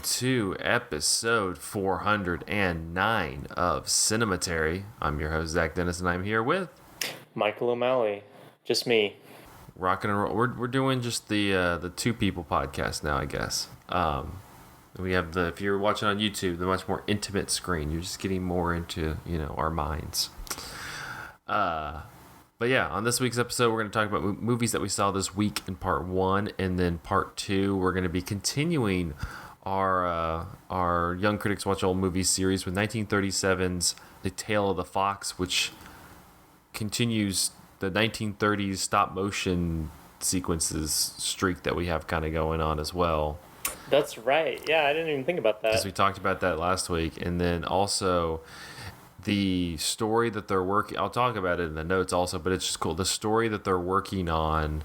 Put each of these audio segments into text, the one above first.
to episode 409 of Cinematary. I'm your host, Zach Dennis, and I'm here with Michael O'Malley. Just me. Rockin' and Roll. We're doing just the two people podcast now, I guess. We have if you're watching on YouTube, the much more intimate screen. You're just getting more into, our minds. But yeah, on this week's episode, we're going to talk about movies that we saw this week in part 1, and then part 2, we're going to be continuing our Young Critics Watch Old Movies series with 1937's The Tale of the Fox, which continues the 1930s stop motion sequences streak that we have kind of going on as well. That's right. Yeah, I didn't even think about that. Because we talked about that last week. And then also the story that they're working, I'll talk about it in the notes also, but it's just cool. The story that they're working on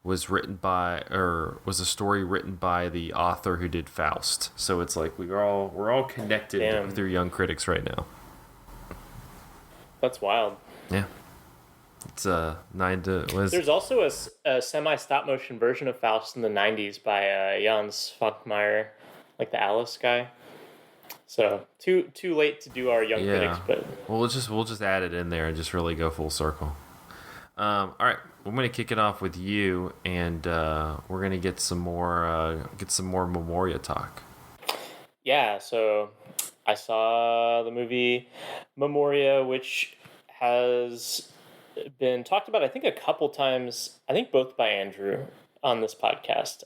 was a story written by the author who did Faust. So it's like we're all connected through Young Critics right now. That's wild. Yeah. It's There's also a semi stop motion version of Faust in the 90s by Jans Falkmeyer, like the Alice guy. So too late to do our Young Critics, but we'll just add it in there and just really go full circle. All right, I'm gonna kick it off with you, and we're gonna get some more Memoria talk. Yeah, so I saw the movie Memoria, which has been talked about, I think, a couple times. I think both by Andrew on this podcast.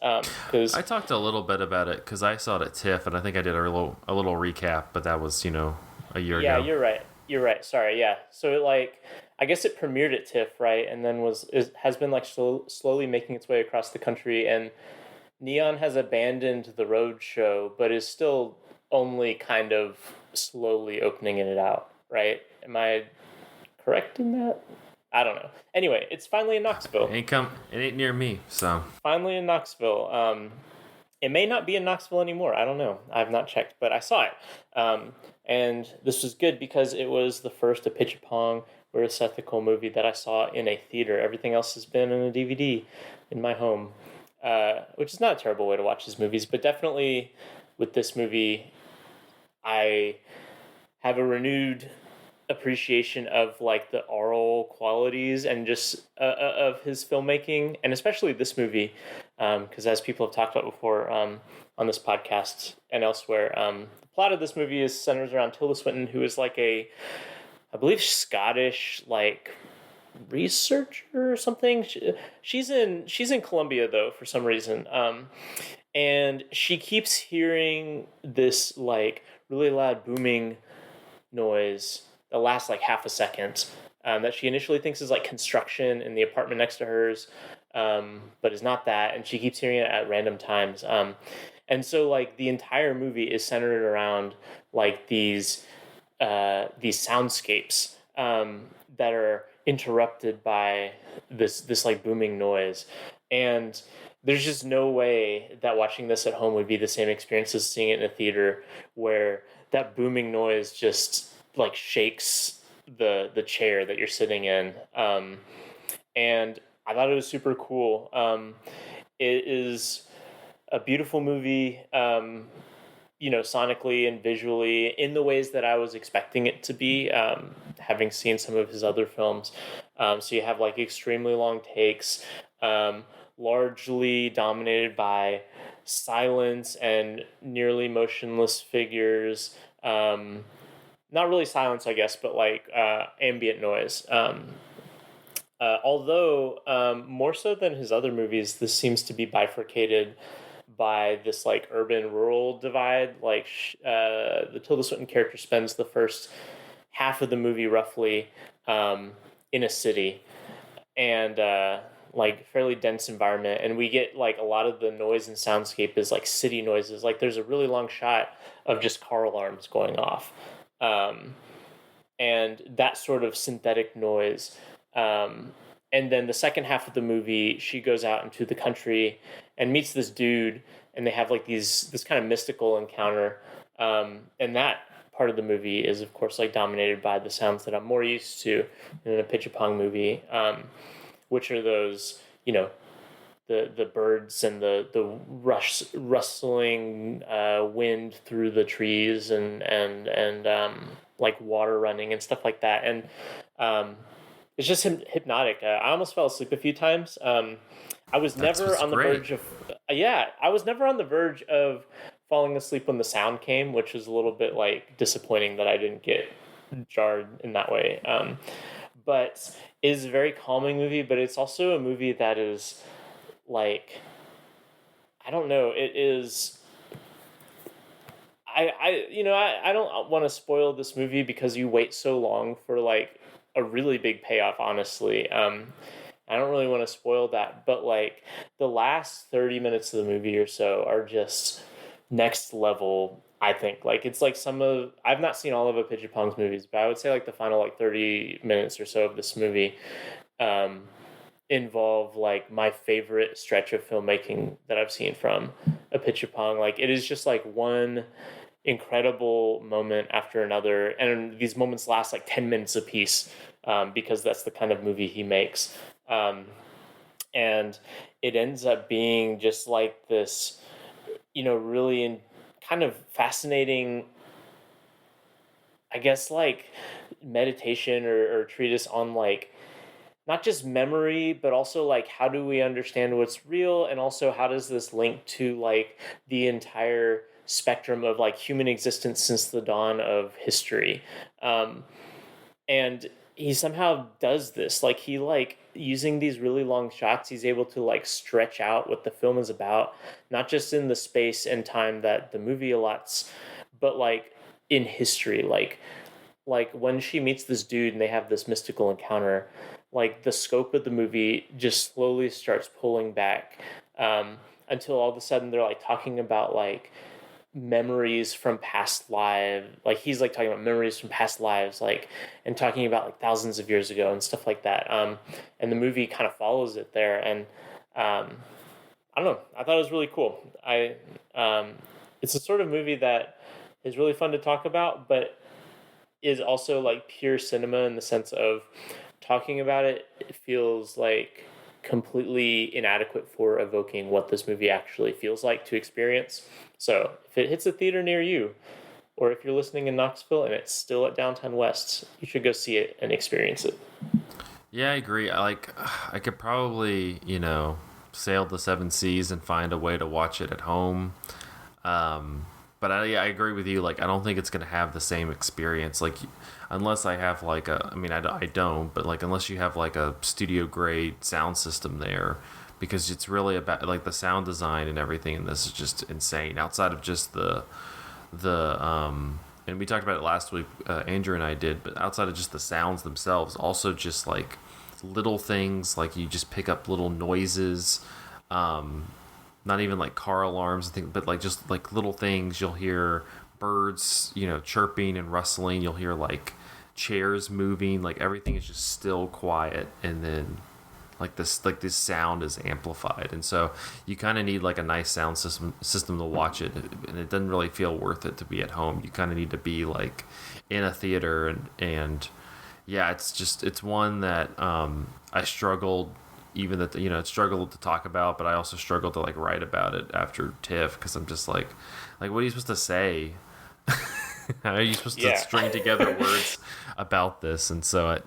Because I talked a little bit about it because I saw it at TIFF, and I think I did a little recap, but that was a year ago. Yeah, you're right. Sorry, yeah. So I guess it premiered at TIFF, right, and then has been slowly making its way across the country, and Neon has abandoned the road show, but is still only kind of slowly opening it out, right? Am I correct in that? I don't know. Anyway, it's finally in Knoxville. It ain't near me, so. Finally in Knoxville. It may not be in Knoxville anymore. I don't know. I've not checked, but I saw it. And this was good because it was the first Apichatpong versus ethical movie that I saw in a theater. Everything else has been in a DVD in my home, which is not a terrible way to watch these movies, but definitely with this movie, I have a renewed appreciation of the oral qualities and just of his filmmaking, and especially this movie, because as people have talked about before on this podcast and elsewhere, the plot of this movie centers around Tilda Swinton, who is I believe Scottish researcher or something. She's in Colombia though for some reason, and she keeps hearing this really loud booming noise that lasts half a second, that she initially thinks is construction in the apartment next to hers, but is not that, and she keeps hearing it at random times. And so the entire movie is centered around these soundscapes that are interrupted by this booming noise. And there's just no way that watching this at home would be the same experience as seeing it in a theater, where that booming noise just shakes the chair that you're sitting in. And I thought it was super cool. It is a beautiful movie, sonically and visually, in the ways that I was expecting it to be, having seen some of his other films. So you have extremely long takes, largely dominated by silence and nearly motionless figures. Not really silence, I guess, but ambient noise. Although more so than his other movies, this seems to be bifurcated by this urban-rural divide. The Tilda Swinton character spends the first half of the movie roughly in a city, and fairly dense environment, and we get a lot of the noise and soundscape is city noises. There's a really long shot of just car alarms going off. And that sort of synthetic noise. And then the second half of the movie, she goes out into the country and meets this dude, and they have this kind of mystical encounter. And that part of the movie is, of course, dominated by the sounds that I'm more used to in an Apichatpong movie, which are those, the birds and the rustling wind through the trees and like water running and stuff like that. And it's just hypnotic. I almost fell asleep a few times. I was That's never what's on the great. verge of, yeah, I was never on the verge of falling asleep when the sound came, which was a little bit like disappointing that I didn't get jarred in that way. But it is a very calming movie, but it's also a movie that is like, I don't know, it is. I don't want to spoil this movie because you wait so long for like a really big payoff, honestly. I don't really want to spoil that, but like the last 30 minutes of the movie or so are just next level, I think. Like it's like I've not seen all of Apichatpong's movies, but I would say like the final like 30 minutes or so of this movie um, involve like my favorite stretch of filmmaking that I've seen from Apichatpong. Like it is just like one incredible moment after another, and these moments last like 10 minutes apiece, because that's the kind of movie he makes. Um, and it ends up being just like this, really kind of fascinating, I guess, like meditation or treatise on like not just memory, but also like how do we understand what's real, and also how does this link to like the entire spectrum of like human existence since the dawn of history. Um, and he somehow does this, like he like using these really long shots, he's able to like stretch out what the film is about, not just in the space and time that the movie allots, but like in history. Like when she meets this dude and they have this mystical encounter, like the scope of the movie just slowly starts pulling back, until all of a sudden they're like talking about like memories from past lives. Like he's like talking about memories from past lives, like, and talking about like thousands of years ago and stuff like that. And the movie kind of follows it there. And I don't know, I thought it was really cool. It's a sort of movie that is really fun to talk about, but is also like pure cinema in the sense of talking about it. It feels like completely inadequate for evoking what this movie actually feels like to experience. So if it hits a theater near you, or if you're listening in Knoxville and it's still at Downtown West, you should go see it and experience it. Yeah, I agree. I could probably, sail the seven seas and find a way to watch it at home. But I agree with you. Like, I don't think it's going to have the same experience. Like, unless I have like I don't, but like, unless you have like a studio grade sound system there, because it's really about like the sound design and everything. And this is just insane outside of just and we talked about it last week, Andrew and I did, but outside of just the sounds themselves, also just like little things, like you just pick up little noises, not even like car alarms and things, but like just like little things. You'll hear birds, chirping and rustling. You'll hear like chairs moving, like everything is just still quiet. And then this sound is amplified, and so you kind of need like a nice sound system to watch it, and it doesn't really feel worth it to be at home. You kind of need to be like in a theater, and yeah, it's one that I struggled, even that it struggled to talk about, but I also struggled to like write about it after TIFF, because I'm just like what are you supposed to say? How are you supposed to Yeah. string together words about this? And so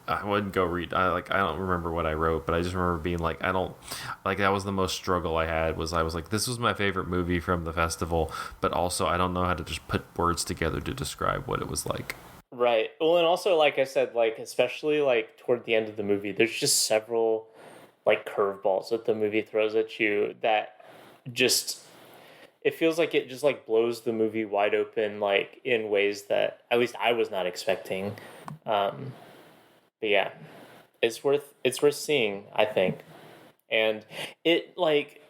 I wouldn't go read. I don't remember what I wrote, but I just remember being like, I don't like, that was the most struggle I had. I was like, this was my favorite movie from the festival, but also I don't know how to just put words together to describe what it was like. Right. Well, and also, like I said, like especially like toward the end of the movie, there's just several like curveballs that the movie throws at you that just, it feels like it just like blows the movie wide open, like in ways that at least I was not expecting. Um, but yeah, it's worth seeing, I think. And it like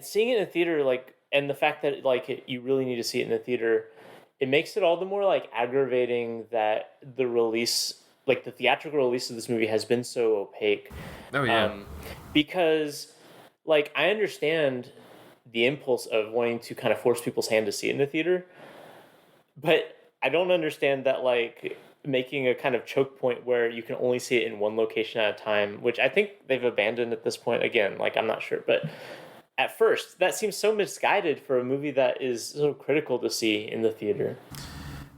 seeing it in a theater, like, and the fact that like you really need to see it in the theater, it makes it all the more like aggravating that the release, like the theatrical release of this movie, has been so opaque. Oh yeah. um, because like I understand the impulse of wanting to kind of force people's hand to see it in the theater, but I don't understand that like making a kind of choke point where you can only see it in one location at a time, which I think they've abandoned at this point. Again, like I'm not sure, but at first that seems so misguided for a movie that is so critical to see in the theater.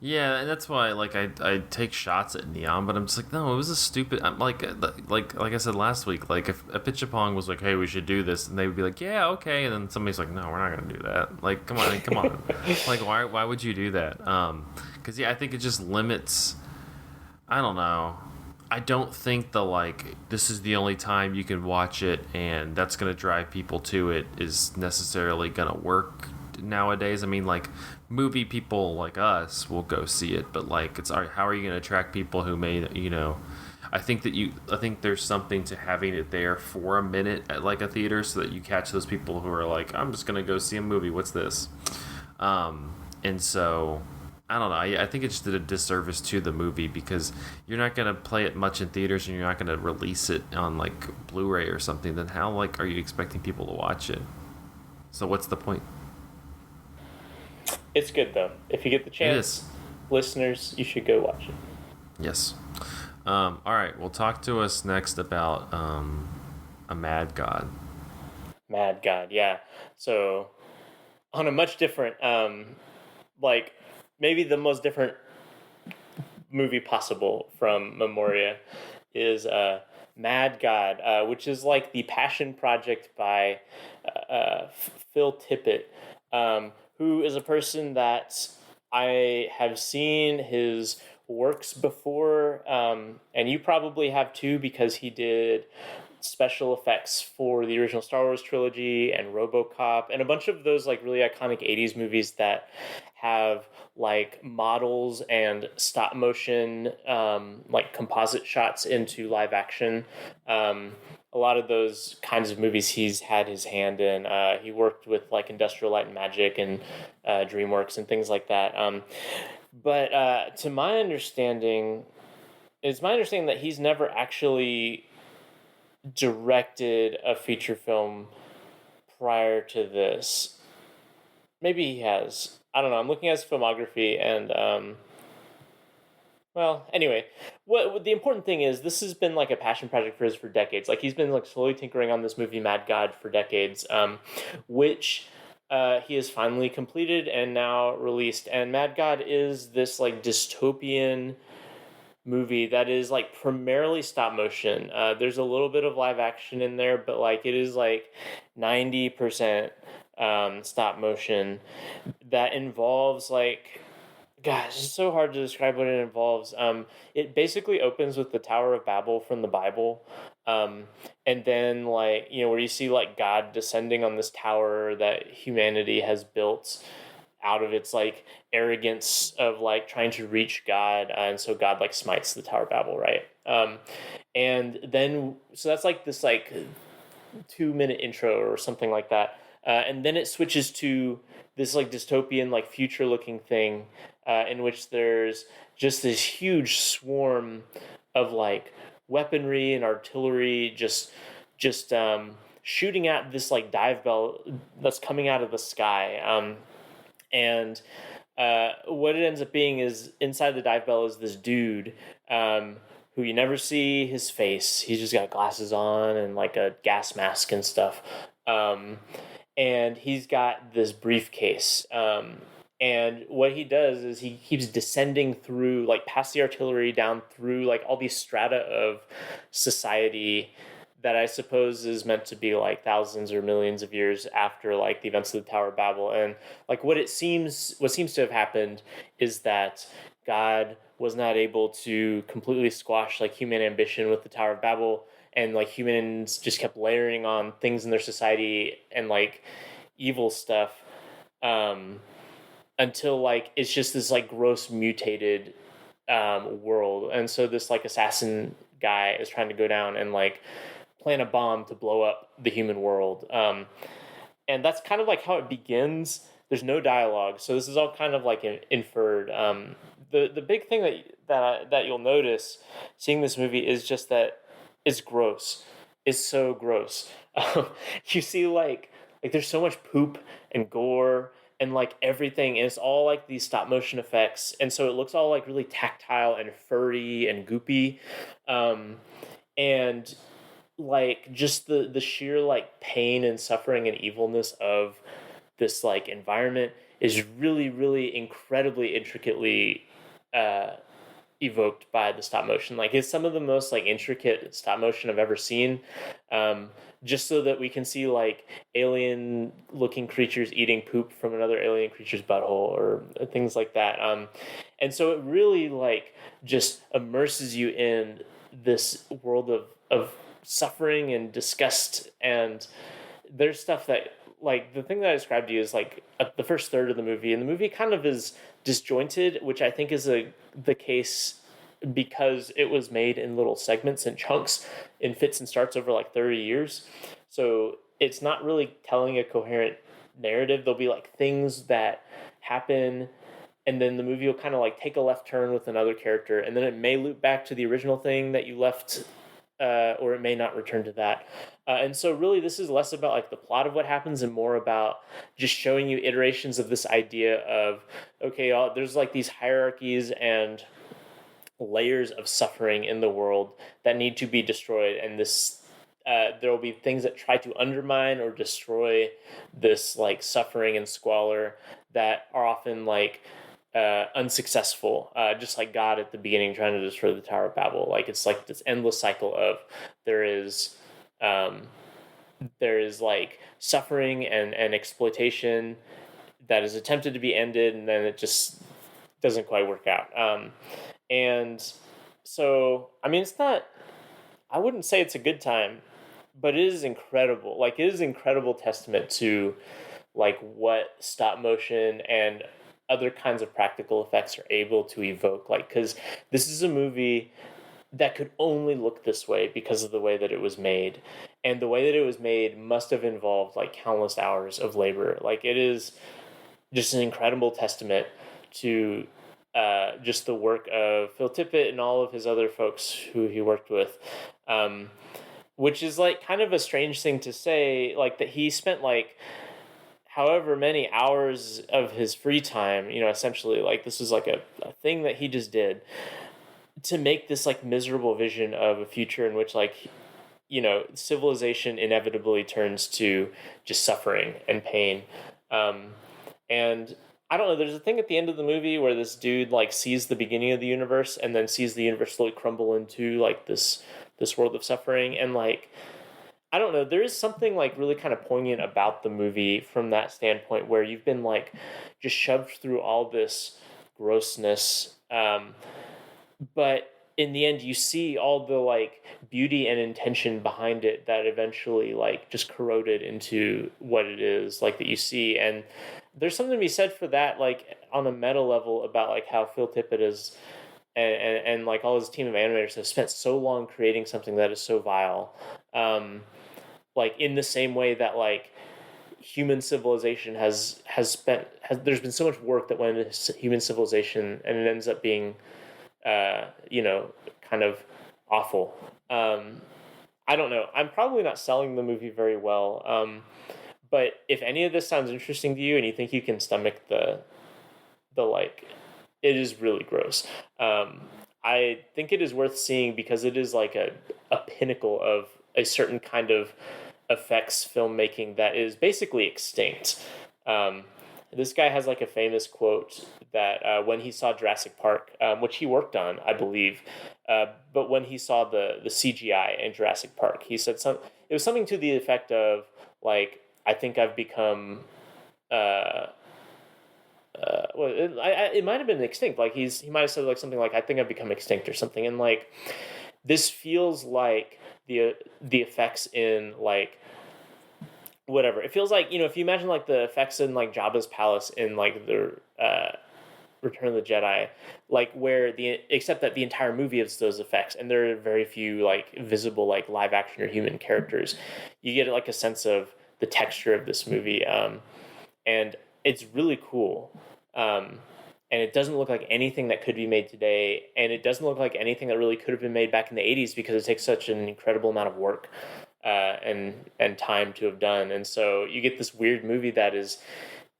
Yeah, and that's why like I take shots at Neon, but I'm just like, no, it was a stupid. I'm like I said last week, like if a Pitchapong was like, hey, we should do this, and they would be like, yeah, okay, and then somebody's like, no, we're not gonna do that. Like, come on, come on, like why would you do that? Because yeah, I think it just limits. I don't know. I don't think the like this is the only time you can watch it, and that's gonna drive people to it is necessarily gonna work nowadays. I mean, like movie people like us will go see it, but like it's how are you going to attract people who may, I think there's something to having it there for a minute at like a theater so that you catch those people who are like, I'm just going to go see a movie, what's this? And so I don't know, I think it just did a disservice to the movie because you're not going to play it much in theaters and you're not going to release it on like Blu-ray or something. Then how like are you expecting people to watch it? So what's the point? It's good though. If you get the chance, listeners, you should go watch it. Yes. All right. Well, talk to us next about a Mad God. Mad God, yeah. So on a much different, like maybe the most different movie possible from Memoria is Mad God, which is like the passion project by Phil Tippett. Who is a person that I have seen his works before, and you probably have too, because he did special effects for the original Star Wars trilogy and RoboCop and a bunch of those like really iconic 80s movies that have like models and stop motion like composite shots into live action. A lot of those kinds of movies he's had his hand in. He worked with like Industrial Light and Magic and DreamWorks and things like that. But to my understanding, it's my understanding that he's never actually directed a feature film prior to this. Maybe he has. I don't know. I'm looking at his filmography and well, anyway, what the important thing is, this has been like a passion project for his for decades. Like he's been like slowly tinkering on this movie Mad God for decades, which he has finally completed and now released. And Mad God is this like dystopian movie that is like primarily stop motion. There's a little bit of live action in there, but like it is like 90% stop motion that involves like, gosh, it's so hard to describe what it involves. It basically opens with the Tower of Babel from the Bible. And then like, where you see like God descending on this tower that humanity has built out of its like arrogance of like trying to reach God. And so God like smites the Tower of Babel, right? And then, so that's like this like 2-minute intro or something like that. And then it switches to this like dystopian, like future looking thing in which there's just this huge swarm of like weaponry and artillery just shooting at this like dive bell that's coming out of the sky. And what it ends up being is inside the dive bell is this dude who you never see his face. He's just got glasses on and like a gas mask and stuff. And he's got this briefcase. And what he does is he keeps descending through, like past the artillery, down through like all these strata of society that I suppose is meant to be like thousands or millions of years after like the events of the Tower of Babel. And like what seems to have happened is that God was not able to completely squash like human ambition with the Tower of Babel, and like humans just kept layering on things in their society and like evil stuff until like it's just this like gross mutated world. And so this like assassin guy is trying to go down and like plant a bomb to blow up the human world. And that's kind of like how it begins. There's no dialogue, so this is all kind of like inferred. The big thing that you'll notice seeing this movie is just that it's gross. It's so gross. You see like there's so much poop and gore and like everything is all like these stop motion effects, and so it looks all like really tactile and furry and goopy, um, and like just the sheer like pain and suffering and evilness of this like environment is really really incredibly intricately uh evoked by the stop motion. Like it's some of the most like intricate stop motion I've ever seen. Um, just so that we can see like alien looking creatures eating poop from another alien creature's butthole or things like that. And so it really like just immerses you in this world of suffering and disgust. And there's stuff that like the thing that I described to you is like the first third of the movie, and the movie kind of is disjointed, which I think is the case because it was made in little segments and chunks in fits and starts over like 30 years. So it's not really telling a coherent narrative. There'll be like things that happen, and then the movie will kind of like take a left turn with another character, and then it may loop back to the original thing that you left, or it may not return to that. And so really this is less about like the plot of what happens and more about just showing you iterations of this idea of, okay, there's like these hierarchies and layers of suffering in the world that need to be destroyed, and this there will be things that try to undermine or destroy this like suffering and squalor that are often like unsuccessful, just like God at the beginning trying to destroy the Tower of Babel. Like it's like this endless cycle of there is um, there is like suffering and exploitation that is attempted to be ended, and then it just doesn't quite work out. And so, I mean, it's not, I wouldn't say it's a good time, but it is incredible. Like, it is incredible testament to, like, what stop motion and other kinds of practical effects are able to evoke. Like, because this is a movie that could only look this way because of the way that it was made. And the way that it was made must have involved, like, countless hours of labor. Like, it is just an incredible testament to just the work of Phil Tippett and all of his other folks who he worked with, which is like kind of a strange thing to say, like that he spent like however many hours of his free time, you know, essentially like this was like a thing that he just did to make this like miserable vision of a future in which like, you know, civilization inevitably turns to just suffering and pain. And I don't know, there's a thing at the end of the movie where this dude like sees the beginning of the universe and then sees the universe slowly crumble into like this world of suffering. And like, I don't know, there is something like really kind of poignant about the movie from that standpoint where you've been like just shoved through all this grossness. But in the end you see all the like beauty and intention behind it that eventually like just corroded into what it is like that you see. And there's something to be said for that, like on a meta level, about like how Phil Tippett is and like all his team of animators have spent so long creating something that is so vile. Like in the same way that like human civilization has there's been so much work that went into human civilization, and it ends up being you know, kind of awful. I don't know. I'm probably not selling the movie very well. But if any of this sounds interesting to you and you think you can stomach the like, it is really gross. I think it is worth seeing because it is like a pinnacle of a certain kind of effects filmmaking that is basically extinct. This guy has like a famous quote that when he saw Jurassic Park, which he worked on, I believe, but when he saw the CGI in Jurassic Park, he said it was something to the effect of like, I think I've become, well, it might have been extinct. Like he might have said like something like, I think I've become extinct or something. And like, this feels like the effects in like, whatever. It feels like, you know, if you imagine like the effects in like Jabba's palace in like the Return of the Jedi, like where except that the entire movie is those effects, and there are very few like visible like live action or human characters. You get like a sense of the texture of this movie, and it's really cool. And it doesn't look like anything that could be made today, and it doesn't look like anything that really could have been made back in the 80s because it takes such an incredible amount of work and time to have done. And so you get this weird movie that is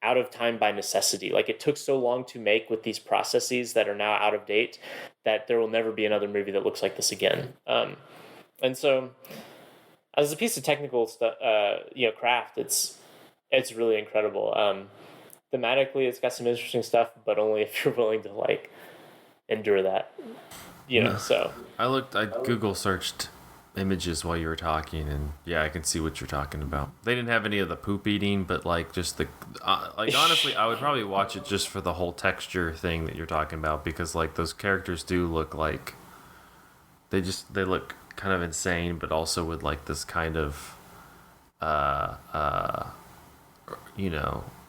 out of time by necessity. Like, it took so long to make with these processes that are now out of date that there will never be another movie that looks like this again. And so, as a piece of technical stuff, craft, it's really incredible. Thematically, it's got some interesting stuff, but only if you're willing to like endure that. So I Google searched images while you were talking, and yeah, I can see what you're talking about. They didn't have any of the poop eating, but like just the honestly, I would probably watch it just for the whole texture thing that you're talking about, because like those characters do look like they look kind of insane, but also with like this kind of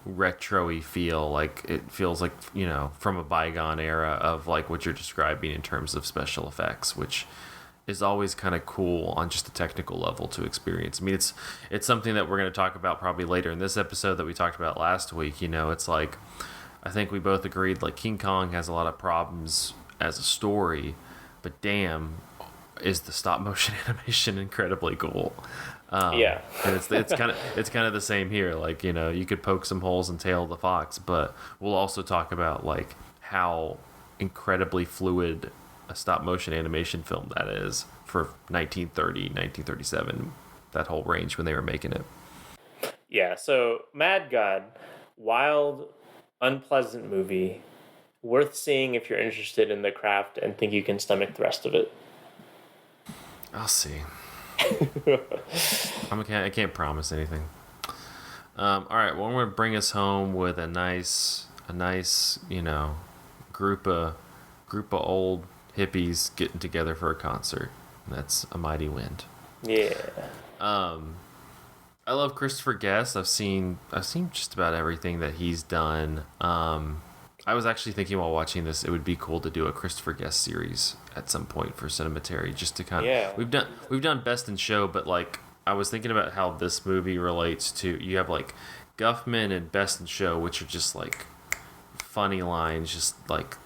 retro-y feel. Like it feels like from a bygone era of like what you're describing in terms of special effects, which is always kind of cool on just a technical level to experience. I mean, it's something that we're going to talk about probably later in this episode that we talked about last week. It's like, I think we both agreed like King Kong has a lot of problems as a story, but damn, is the stop motion animation incredibly cool. And it's kind of the same here. Like, you could poke some holes in Tail of the Fox, but we'll also talk about like how incredibly fluid a stop motion animation film that is for 1930, 1937, that whole range when they were making it. Yeah, so Mad God, wild, unpleasant movie, worth seeing if you're interested in the craft and think you can stomach the rest of it. I'll see. I can't promise anything. All right, well, I'm going to bring us home with a nice, group of old hippies getting together for a concert. That's A Mighty Wind. Yeah. I love Christopher Guest. I've seen just about everything that he's done. I was actually thinking while watching this, it would be cool to do a Christopher Guest series at some point for Cinematary, just to kind of we've done Best in Show, but like I was thinking about how this movie relates to, you have like Guffman and Best in Show, which are just like funny lines, just like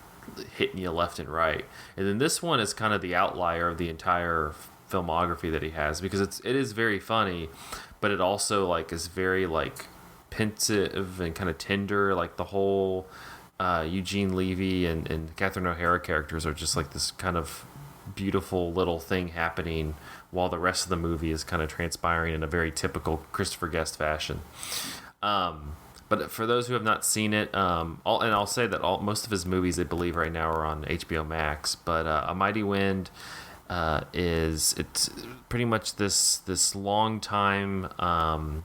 hitting you left and right, and then this one is kind of the outlier of the entire filmography that he has, because it is very funny, but it also like is very like pensive and kind of tender. Like the whole Eugene Levy and Catherine O'Hara characters are just like this kind of beautiful little thing happening while the rest of the movie is kind of transpiring in a very typical Christopher Guest fashion. But for those who have not seen it, I'll say that most of his movies, I believe, right now are on HBO Max. But A Mighty Wind it's pretty much this long time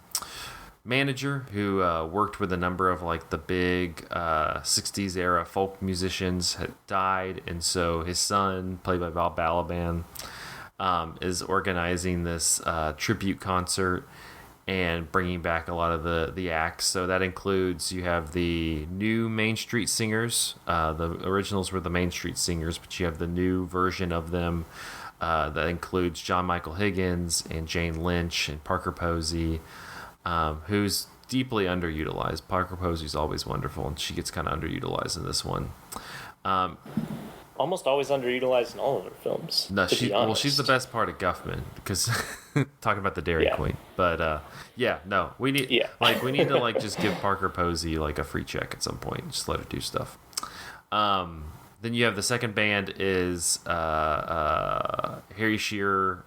manager who worked with a number of like the big 60s era folk musicians, had died, and so his son, played by Bob Balaban, is organizing this tribute concert and bringing back a lot of the acts. So that includes, you have the new Main Street Singers. The originals were the Main Street Singers, but you have the new version of them that includes John Michael Higgins and Jane Lynch and Parker Posey, who's deeply underutilized. Parker Posey's always wonderful, and she gets kind of underutilized in this one. Almost always underutilized in all of her films. No, she's the best part of Guffman, because talking about the Dairy Queen. But we need to like just give Parker Posey like a free check at some point. Just let her do stuff. Then you have the second band is Harry Shearer,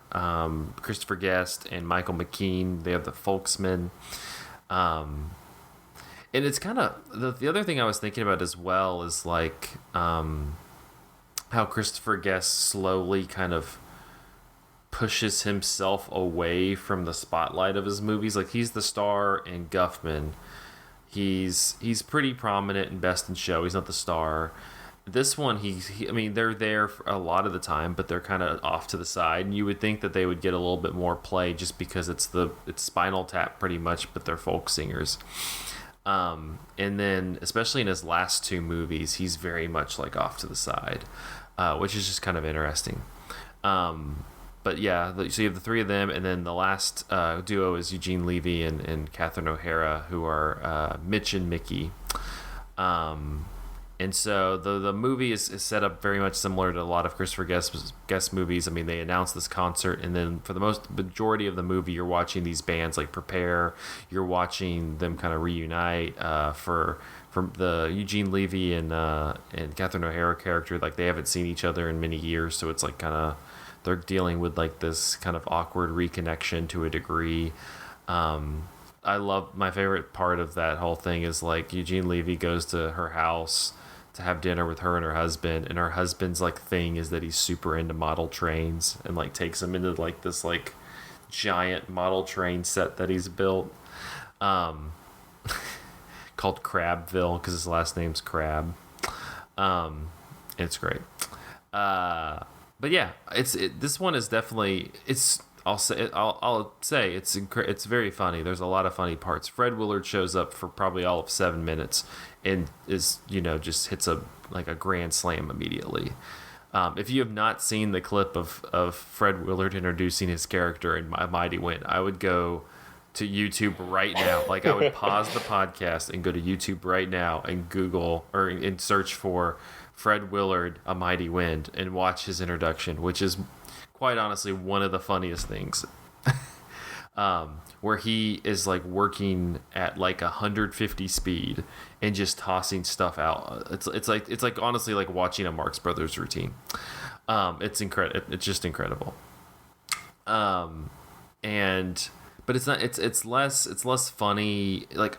Christopher Guest, and Michael McKean. They have the Folksmen. And it's kind of the other thing I was thinking about as well is like how Christopher Guest slowly kind of pushes himself away from the spotlight of his movies. Like, he's the star in Guffman. He's pretty prominent in Best in Show. He's not the star. This one, I mean, they're there for a lot of the time, but they're kind of off to the side. And you would think that they would get a little bit more play just because it's Spinal Tap pretty much, but they're folk singers. And then, especially in his last two movies, he's very much like off to the side, which is just kind of interesting. But yeah, so you have the three of them, and then the last duo is Eugene Levy and Catherine O'Hara, who are Mitch and Mickey. And so the movie is set up very much similar to a lot of Christopher Guest movies. I mean, they announce this concert, and then for the majority of the movie, you're watching these bands like prepare. You're watching them kind of reunite for the Eugene Levy and Catherine O'Hara character. Like they haven't seen each other in many years, so it's like kind of they're dealing with like this kind of awkward reconnection to a degree. I love my favorite part of that whole thing is like Eugene Levy goes to her house to have dinner with her and her husband, and her husband's like thing is that he's super into model trains and like takes him into like this like giant model train set that he's built, called Crabville because his last name's Crab. It's great. But yeah, this one is definitely I'll say it's very funny. There's a lot of funny parts. Fred Willard shows up for probably all of 7 minutes and is just hits a grand slam immediately. If you have not seen the clip of Fred Willard introducing his character in A Mighty Wind, I would go to YouTube right now. Like I would pause the podcast and go to YouTube right now and Google and search for Fred Willard A Mighty Wind and watch his introduction, which is quite honestly one of the funniest things. Where he is like working at like 150 speed and just tossing stuff out. It's like honestly like watching a Marx Brothers routine. It's incredible. It's just incredible. But it's not. It's less funny like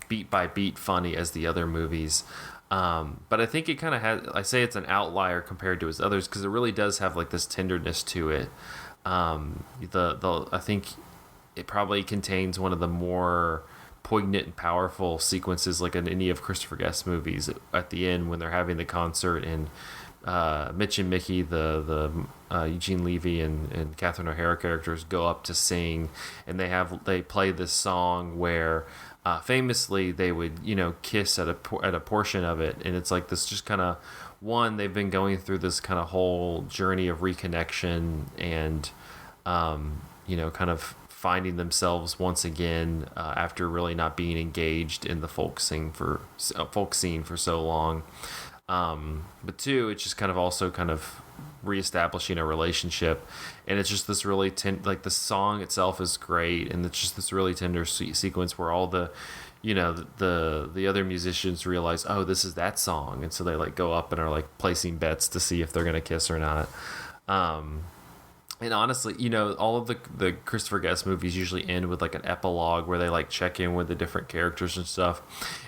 beat by beat funny as the other movies. But I think it kind of has. I say it's an outlier compared to his others because it really does have like this tenderness to it. I think it probably contains one of the more poignant and powerful sequences like in any of Christopher Guest movies at the end when they're having the concert and Mitch and Mickey, the Eugene Levy and Catherine O'Hara characters go up to sing, and they play this song where famously they would kiss at a portion of it, and it's like this just kind of they've been going through this kind of whole journey of reconnection and kind of finding themselves once again after really not being engaged in the folk scene for so long. But two, it's just kind of also kind of reestablishing a relationship, and it's just this really like the song itself is great, and it's just this really tender sequence where all the the other musicians realize, oh, this is that song, and so they like go up and are like placing bets to see if they're gonna kiss or not. And honestly, all of the Christopher Guest movies usually end with like an epilogue where they like check in with the different characters and stuff.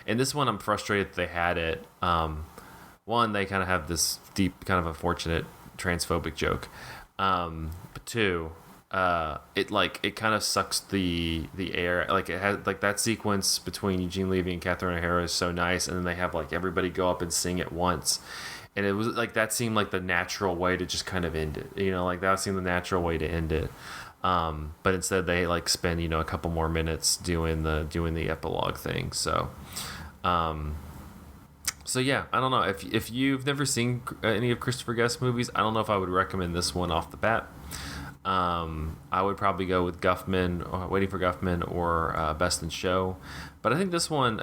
And this one, I'm frustrated that they had it. One, they kind of have this deep, kind of unfortunate transphobic joke. But two, it kind of sucks the air. Like it has like that sequence between Eugene Levy and Catherine O'Hara is so nice, and then they have like everybody go up and sing at once. And it was like that seemed like the natural way to just kind of end it. Like that seemed the natural way to end it. But instead they like spend a couple more minutes doing the epilogue thing. So yeah, I don't know if you've never seen any of Christopher Guest movies. I don't know if I would recommend this one off the bat. I would probably go with Guffman, Waiting for Guffman, or Best in Show. But I think this one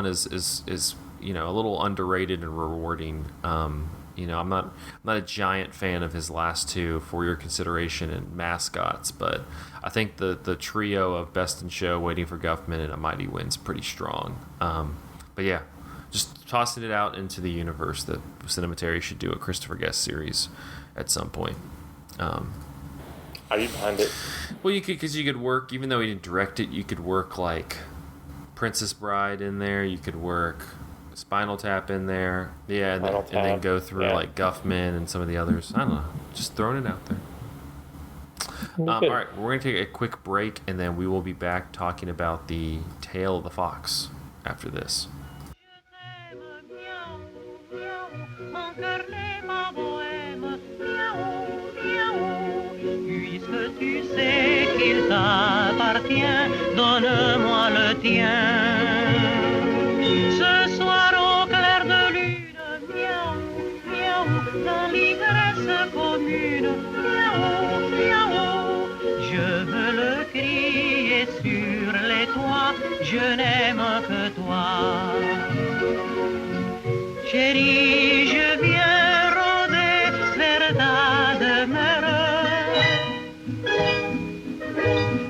is a little underrated and rewarding. I'm not a giant fan of his last two, For Your Consideration and Mascots, but I think the trio of Best in Show, Waiting for Guffman, and A Mighty Wind's pretty strong. But yeah, just tossing it out into the universe that Cinematary should do a Christopher Guest series at some point. Are you behind it? Well, you could work, even though he didn't direct it, you could work like Princess Bride in there. You could work Spinal Tap in there. Yeah, and then go through like Guffman and some of the others. I don't know. Just throwing it out there. All right, we're going to take a quick break, and then we will be back talking about the Tale of the Fox after this. Tu sais qu'il t'appartient, donne-moi le tien. Ce soir au clair de lune, miaou, miaou, dans l'ivresse commune, miaou, miaou. Je veux le crier sur les toits, je n'aime que toi. Chérie, je viens rôder vers ta demeure.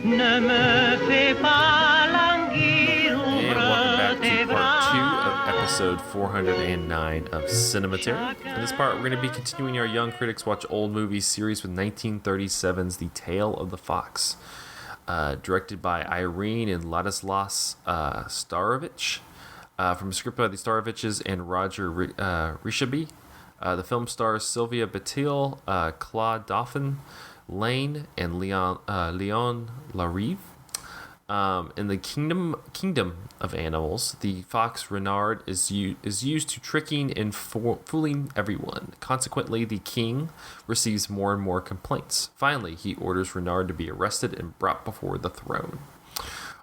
Ne me fais pas languir, And welcome back ouvre to tes part 2 of bras. episode 409 of Cinematary. In this part, we're going to be continuing our Young Critics Watch Old Movies series with 1937's The Tale of the Fox, directed by Irene and Ladislas Starovich, from a script by the Staroviches and Roger Rishaby. The film stars Sylvia Bataille, Claude Dauphin, Lane, and Leon Larive. In the kingdom of animals, the fox Renard is used to tricking and fooling everyone. Consequently, the king receives more and more complaints. Finally, he orders Renard to be arrested and brought before the throne.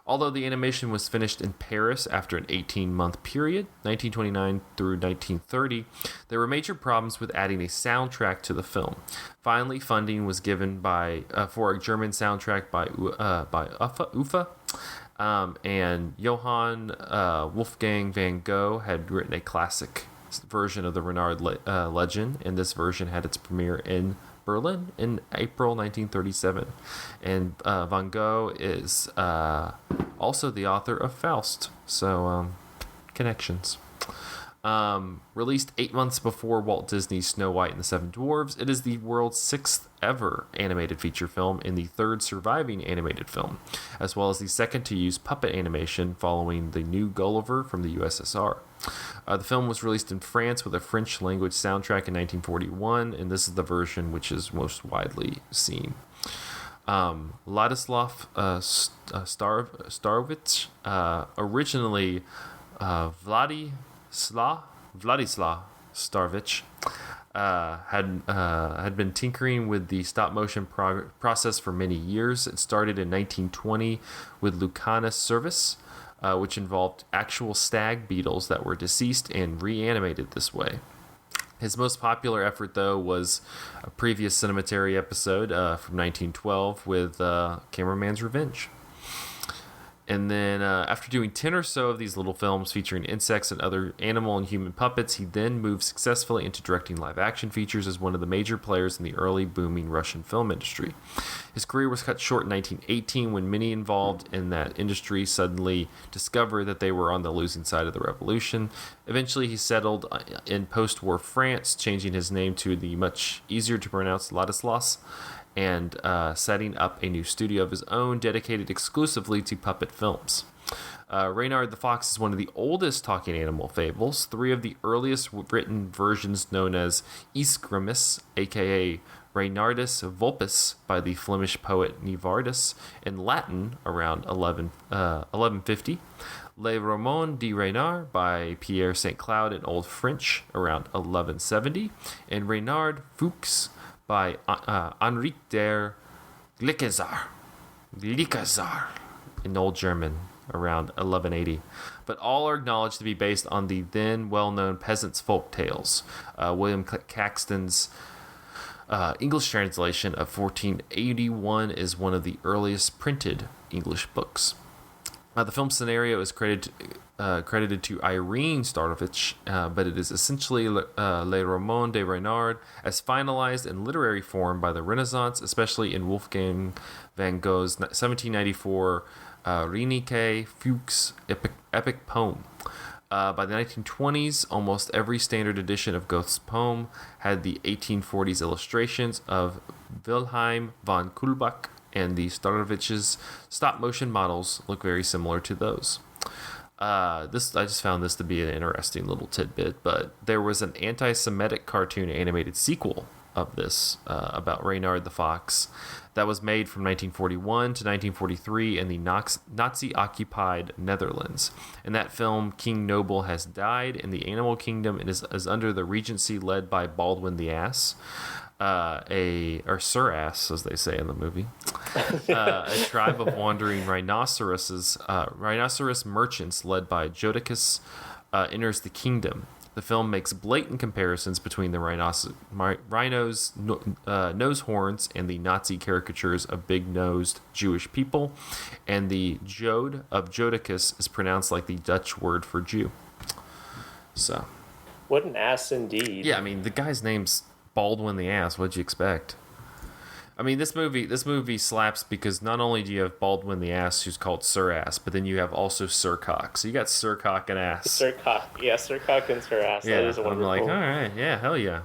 Although the animation was finished in Paris after an 18-month period, 1929 through 1930, there were major problems with adding a soundtrack to the film. Finally, funding was given for a German soundtrack by Ufa, and Johann Wolfgang van Gogh had written a classic version of the Renard legend, and this version had its premiere in Berlin in April 1937. And Van Gogh is also the author of Faust, so connections. Released 8 months before Walt Disney's Snow White and the Seven Dwarfs, it is the world's 6th ever animated feature film and the 3rd surviving animated film, as well as the 2nd to use puppet animation following the New Gulliver from the USSR. The film was released in France with a French language soundtrack in 1941, and this is the version which is most widely seen. Ladislav Starovich, originally Vladislav Starovich, had been tinkering with the stop-motion process for many years. It started in 1920 with Lucanus Service, which involved actual stag beetles that were deceased and reanimated this way. His most popular effort, though, was a previous Cinematary episode from 1912 with Cameraman's Revenge. And then after doing 10 or so of these little films featuring insects and other animal and human puppets, he then moved successfully into directing live-action features as one of the major players in the early booming Russian film industry. His career was cut short in 1918 when many involved in that industry suddenly discovered that they were on the losing side of the revolution. Eventually, he settled in post-war France, changing his name to the much easier to pronounce Ladislas, and setting up a new studio of his own dedicated exclusively to puppet films. Reynard the Fox is one of the oldest talking animal fables. 3 of the earliest written versions, known as Aesgrimus, aka Reynardus Vulpes by the Flemish poet Nivardus, in Latin around 1150, Le Roman de Reynard by Pierre St. Cloud in Old French around 1170, and Reynard Fuchs by Henrik der Glickenzahr in Old German around 1180. But all are acknowledged to be based on the then well-known peasants' folk tales. William Caxton's English translation of 1481 is one of the earliest printed English books. The film scenario is credited to Irene Starovich, but it is essentially Le Roman de Reynard as finalized in literary form by the Renaissance, especially in Wolfgang van Gogh's 1794 Reineke Fuchs epic poem. By the 1920s, almost every standard edition of Goethe's poem had the 1840s illustrations of Wilhelm von Kulbach, and the Starovich's stop-motion models look very similar to those. I just found this to be an interesting little tidbit, but there was an anti-Semitic cartoon animated sequel of this about Reynard the Fox that was made from 1941 to 1943 in the Nazi-occupied Netherlands. In that film, King Noble has died, and the animal kingdom is under the regency led by Baldwin the Ass. Or Sir Ass, as they say in the movie, a tribe of wandering rhinoceros merchants led by Jodocus enters the kingdom. The film makes blatant comparisons between the rhino's nose horns and the Nazi caricatures of big-nosed Jewish people, and the Jode of Jodocus is pronounced like the Dutch word for Jew. So, What an ass indeed. Yeah, I mean, the guy's name's Baldwin the Ass. What'd you expect? I mean, this movie slaps because not only do you have Baldwin the Ass, who's called Sir Ass, but then you have also Sir Cock. So you got Sir Cock and Ass. Sir Cock. Yeah, Sir Cock and Sir Ass. Yeah, That is wonderful. I'm like, all right, yeah, hell yeah.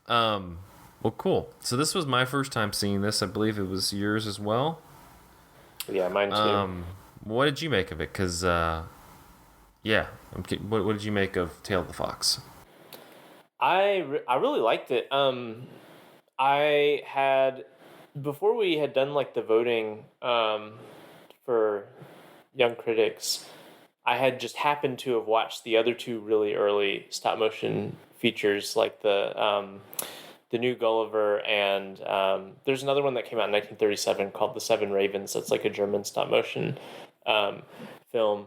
Well, cool. So this was my first time seeing this. I believe it was yours as well. Yeah, mine too. What did you make of it? Because, yeah, what did you make of Tale of the Fox? I really liked it. I had, before we had done like the voting for Young Critics, I had just happened to have watched the other two really early stop motion features, like the new Gulliver, and there's another one that came out in 1937 called The Seven Ravens. That's like a German stop motion film,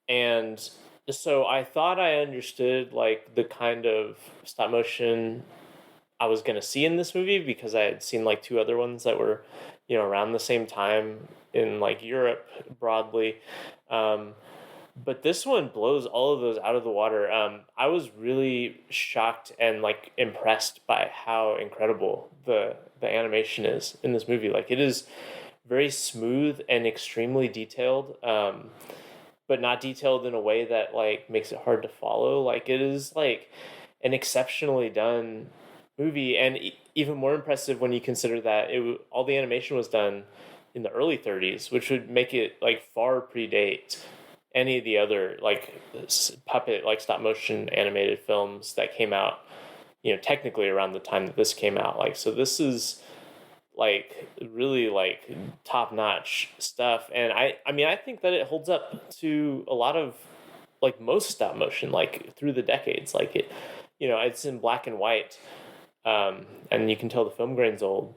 and so I thought I understood like the kind of stop motion I was gonna see in this movie, because I had seen like two other ones that were, around the same time in like Europe broadly. But this one blows all of those out of the water. I was really shocked and like impressed by how incredible the animation is in this movie. Like, it is very smooth and extremely detailed, but not detailed in a way that like makes it hard to follow. Like, it is like an exceptionally done movie, and even more impressive when you consider that all the animation was done in the early 30s, which would make it like far predate any of the other like puppet, like stop motion animated films that came out, technically around the time that this came out. Like, so this is like really like top notch stuff. And I mean, I think that it holds up to a lot of like most stop motion, like through the decades. Like, it, it's in black and white, and you can tell the film grain's old.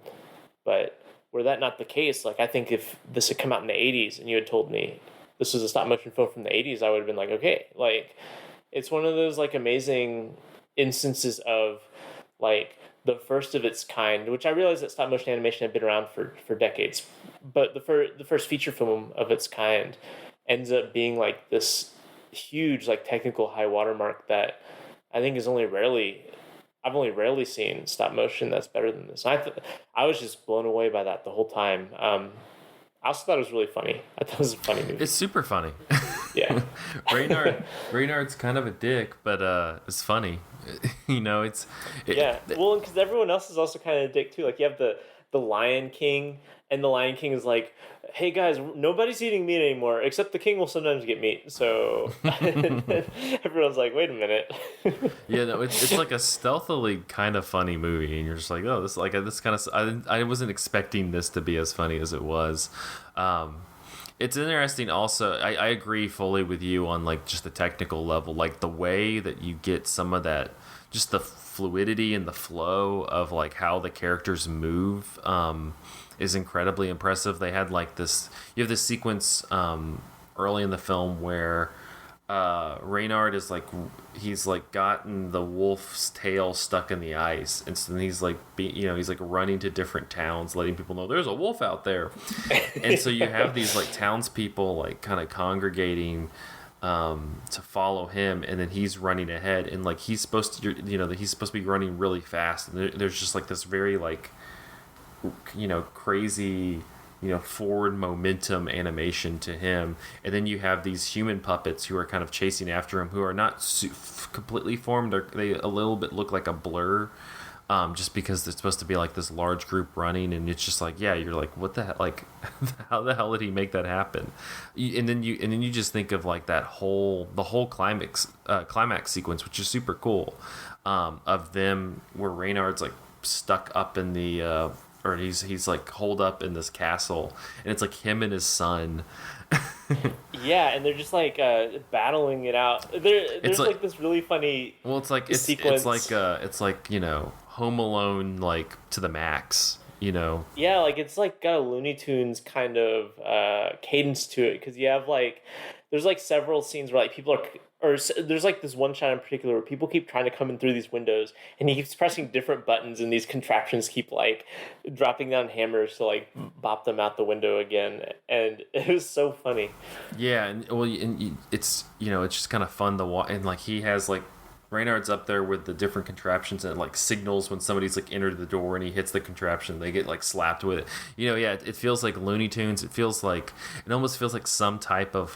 But were that not the case, like, I think if this had come out in the 80s and you had told me this was a stop motion film from the 80s, I would have been like, okay. Like, it's one of those like amazing instances of like the first of its kind, which I realize that stop motion animation had been around for decades, but the first feature film of its kind ends up being like this huge like technical high watermark that I think is I've only rarely seen stop motion that's better than this. I was just blown away by that the whole time. I also thought it was really funny. I thought it was a funny movie. It's super funny. Yeah. Reynard's kind of a dick, but it's funny. Yeah. Well, because everyone else is also kind of a dick too. Like, you have the Lion King, and the Lion King is like, hey guys, nobody's eating meat anymore, except the king will sometimes get meat. So everyone's like, wait a minute. Yeah, no, it's like a stealthily kind of funny movie, and you're just like, oh, this kind of. I wasn't expecting this to be as funny as it was. It's interesting. Also, I agree fully with you on like just the technical level, like the way that you get some of that, just the fluidity and the flow of like how the characters move. Is incredibly impressive. They had like this. You have this sequence early in the film where Reynard is like, he's like gotten the wolf's tail stuck in the ice, and so then he's like he's like running to different towns, letting people know there's a wolf out there. And so you have these like townspeople like kind of congregating to follow him, and then he's running ahead, and like he's supposed to he's supposed to be running really fast, and there's just like this very like crazy forward momentum animation to him, and then you have these human puppets who are kind of chasing after him, who are not completely formed. They a little bit look like a blur, just because they're supposed to be like this large group running, and it's just like, yeah, you're like, what the hell, like how the hell did he make that happen? And then you just think of like the whole climax sequence, which is super cool, of them where Reynard's like stuck up in the or he's like holed up in this castle, and it's like him and his son. Yeah, and they're just like battling it out. There's like this really funny. Well, it's like sequence. It's like Home Alone like to the max. Yeah, like it's like got a Looney Tunes kind of cadence to it, because you have like there's like several scenes where like people are. Or there's like this one shot in particular where people keep trying to come in through these windows, and he keeps pressing different buttons, and these contraptions keep like dropping down hammers to like bop them out the window again, and it was so funny. Yeah, and it's it's just kind of fun to watch, and like he has like Reynard's up there with the different contraptions and like signals when somebody's like entered the door and he hits the contraption, they get like slapped with it. Yeah, it feels like Looney Tunes. It almost feels like some type of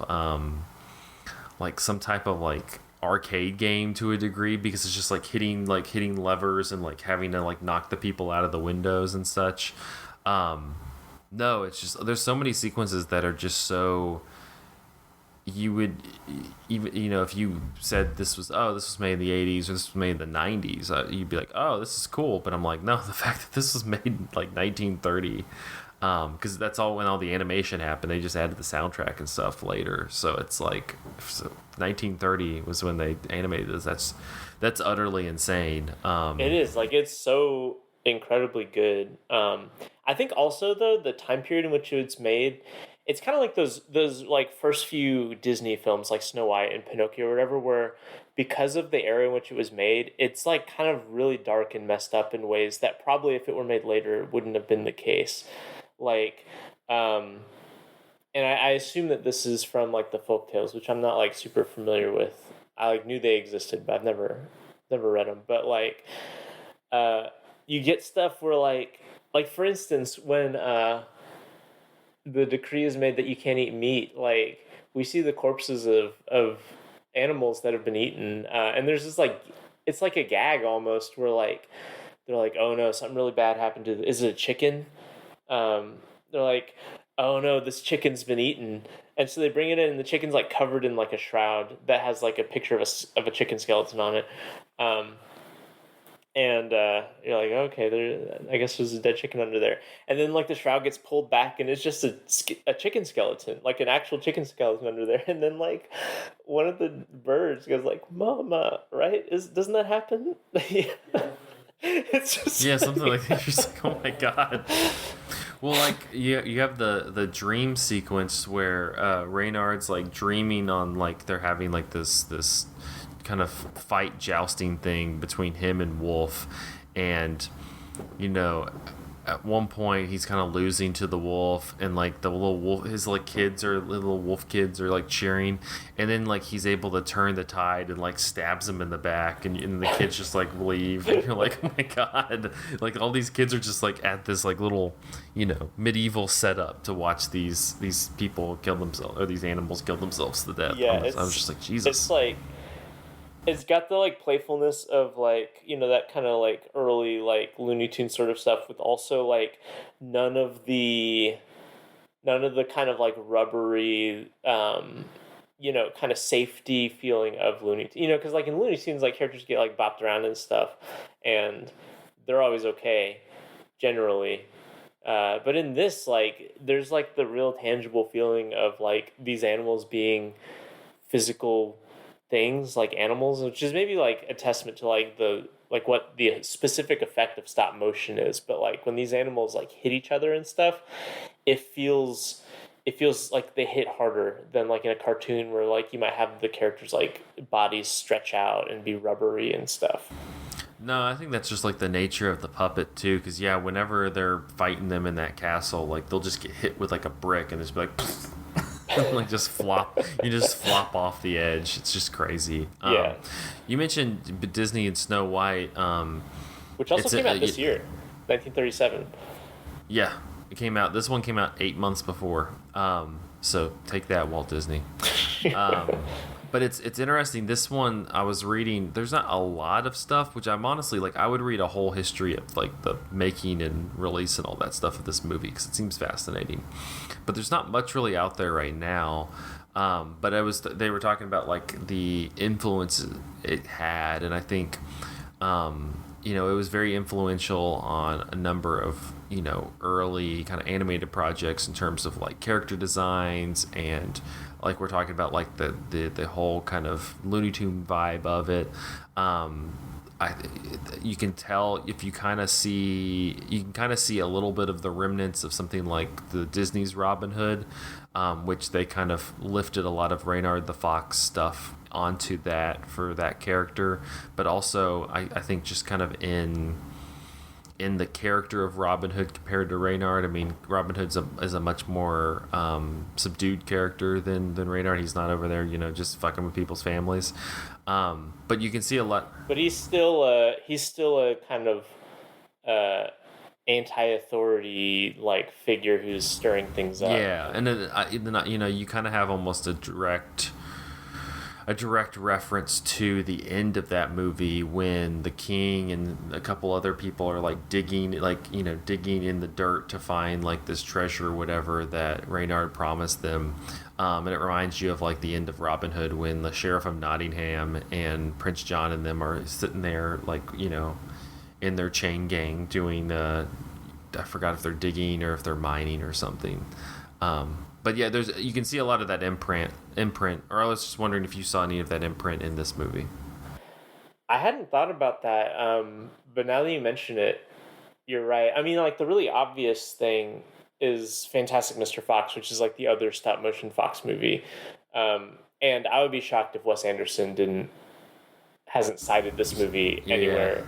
like arcade game to a degree, because it's just like hitting levers and like having to like knock the people out of the windows and such. No, it's just there's so many sequences that are just so, you would even, if you said this was made in the 80s or this was made in the 90s, you'd be like, oh, this is cool. But I'm like, no, the fact that this was made in like 1930, because that's all when all the animation happened. They just added the soundtrack and stuff later, so it's like, 1930 was when they animated this. That's utterly insane. It is, like, it's so incredibly good. I think also, though, the time period in which it's made, it's kind of like those like first few Disney films like Snow White and Pinocchio or whatever, where because of the era in which it was made, it's like kind of really dark and messed up in ways that probably if it were made later wouldn't have been the case. Like, and I assume that this is from like the folk tales, which I'm not like super familiar with. I like knew they existed, but I've never read them. But like, you get stuff where like for instance, when the decree is made that you can't eat meat, like we see the corpses of animals that have been eaten, and there's this like, it's like a gag almost, where like they're like, oh no, something really bad happened to is it a chicken? They're like, oh no, this chicken's been eaten. And so they bring it in, and the chicken's like covered in like a shroud that has like a picture of a chicken skeleton on it. And you're like, okay, I guess there's a dead chicken under there. And then like the shroud gets pulled back, and it's just a chicken skeleton, like an actual chicken skeleton under there. And then like one of the birds goes like, "Mama," right? Doesn't that happen? It's just something like that. You're just like, oh my god. Well, like you have the dream sequence where Reynard's like dreaming on like they're having like this kind of fight jousting thing between him and Wolf, and at one point he's kind of losing to the wolf, and like the little wolf, his like little wolf kids are like cheering, and then like he's able to turn the tide and like stabs him in the back, and the kids just like leave, and you're like, oh my god, like all these kids are just like at this like little medieval setup to watch these people kill themselves, or these animals kill themselves to death. Yeah, I was just like, Jesus. It's like, it's got the like playfulness of like that kind of like early like Looney Tunes sort of stuff, with also like none of the kind of like rubbery kind of safety feeling of Looney Tunes, because like in Looney Tunes, like characters get like bopped around and stuff, and they're always okay generally, but in this, like there's like the real tangible feeling of like these animals being physical things, like animals, which is maybe like a testament to like what the specific effect of stop motion is. But like when these animals like hit each other and stuff, it feels like they hit harder than like in a cartoon where like you might have the characters like bodies stretch out and be rubbery and stuff. No, I think that's just like the nature of the puppet too, because whenever they're fighting them in that castle, like they'll just get hit with like a brick and just be like like just flop off the edge. It's just crazy. Yeah. You mentioned Disney and Snow White, which also came out this year, 1937. Yeah, it came out. This one came out 8 months before. So take that, Walt Disney. But it's interesting. This one I was reading, there's not a lot of stuff, which I'm honestly like, I would read a whole history of like the making and release and all that stuff of this movie, because it seems fascinating. But there's not much really out there right now. But they were talking about like the influence it had, and I think it was very influential on a number of early kind of animated projects in terms of like character designs, and like we're talking about like the whole kind of Looney Tune vibe of it. You can tell if you kind of see a little bit of the remnants of something like the Disney's Robin Hood, which they kind of lifted a lot of Reynard the Fox stuff onto that for that character, but also I think just kind of in in the character of Robin Hood compared to Reynard. I mean, Robin Hood's is a much more subdued character than Reynard. He's not over there, just fucking with people's families. But you can see a lot. But he's still a kind of anti-authority like figure who's stirring things up. Yeah, and then you kind of have almost a direct reference to the end of that movie when the king and a couple other people are like digging in the dirt to find like this treasure or whatever that Reynard promised them. And it reminds you of like the end of Robin Hood when the Sheriff of Nottingham and Prince John and them are sitting there like, in their chain gang doing I forgot if they're digging or if they're mining or something. But yeah, you can see a lot of that imprint. Or I was just wondering if you saw any of that imprint in this movie. I hadn't thought about that, but now that you mention it, you're right. I mean, like the really obvious thing is Fantastic Mr. Fox, which is like the other stop motion Fox movie. And I would be shocked if Wes Anderson hasn't cited this movie anywhere. Yeah.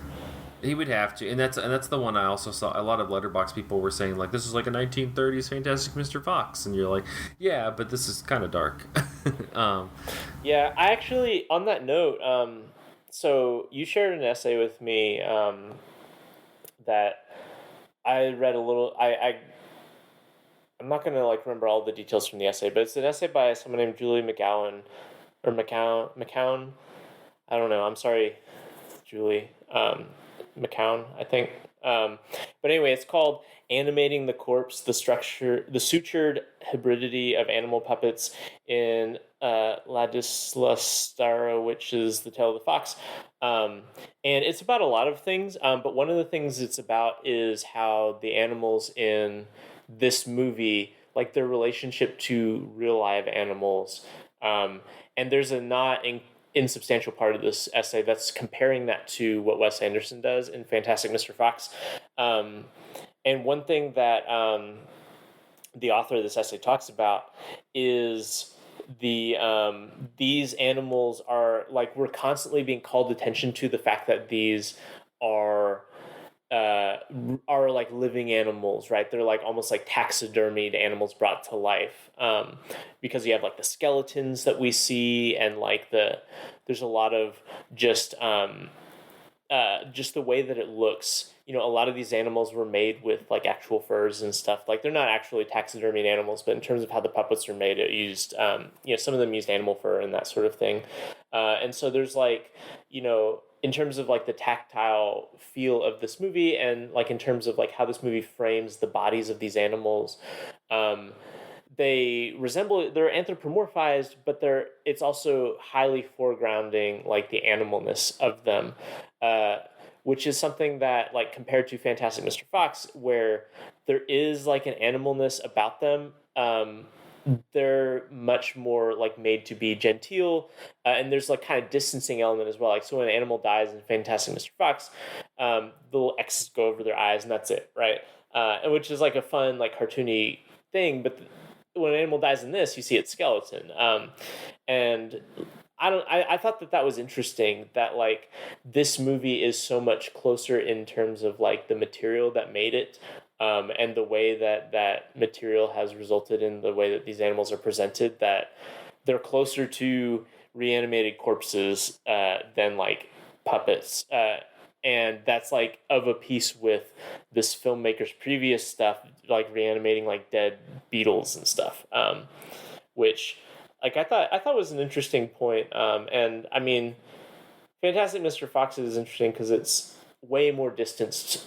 He would have to, and that's the one I also saw. A lot of Letterboxd people were saying like this is like a 1930s Fantastic Mr. Fox, and you're like, yeah, but this is kind of dark. Yeah, I actually, on that note, so you shared an essay with me that I read a little. I'm not gonna like remember all the details from the essay, but it's an essay by someone named Julie McGowan or McCown. I don't know. I'm sorry, Julie. McCown, I think. But anyway, it's called Animating the Corpse, the Sutured Hybridity of Animal Puppets in Ladislas, which is the Tale of the Fox. And it's about a lot of things, but one of the things it's about is how the animals in this movie, like their relationship to real live animals. And there's a not insubstantial part of this essay that's comparing that to what Wes Anderson does in Fantastic Mr. Fox. And one thing that the author of this essay talks about is these animals are like, we're constantly being called attention to the fact that these are like living animals, right? They're like almost like taxidermied animals brought to life, because you have like the skeletons that we see, and like there's a lot of just the way that it looks. A lot of these animals were made with like actual furs and stuff. Like they're not actually taxidermied animals, but in terms of how the puppets are made, it used some of them used animal fur and that sort of thing. And so there's like in terms of like the tactile feel of this movie, and like in terms of like how this movie frames the bodies of these animals, they're anthropomorphized, but it's also highly foregrounding like the animalness of them, which is something that, like, compared to Fantastic Mr. Fox, where there is like an animalness about them, they're much more like made to be genteel, and there's like kind of distancing element as well. Like, so when an animal dies in Fantastic Mr. Fox, the little X's go over their eyes and that's it, right? And which is like a fun, like, cartoony thing. But when an animal dies in this, you see its skeleton, and I thought that was interesting, that like this movie is so much closer in terms of like the material that made it, and the way that material has resulted in the way that these animals are presented, that they're closer to reanimated corpses than like puppets. And that's like of a piece with this filmmaker's previous stuff, like reanimating like dead beetles and stuff, which like I thought was an interesting point. And I mean, Fantastic Mr. Fox is interesting because it's way more distanced.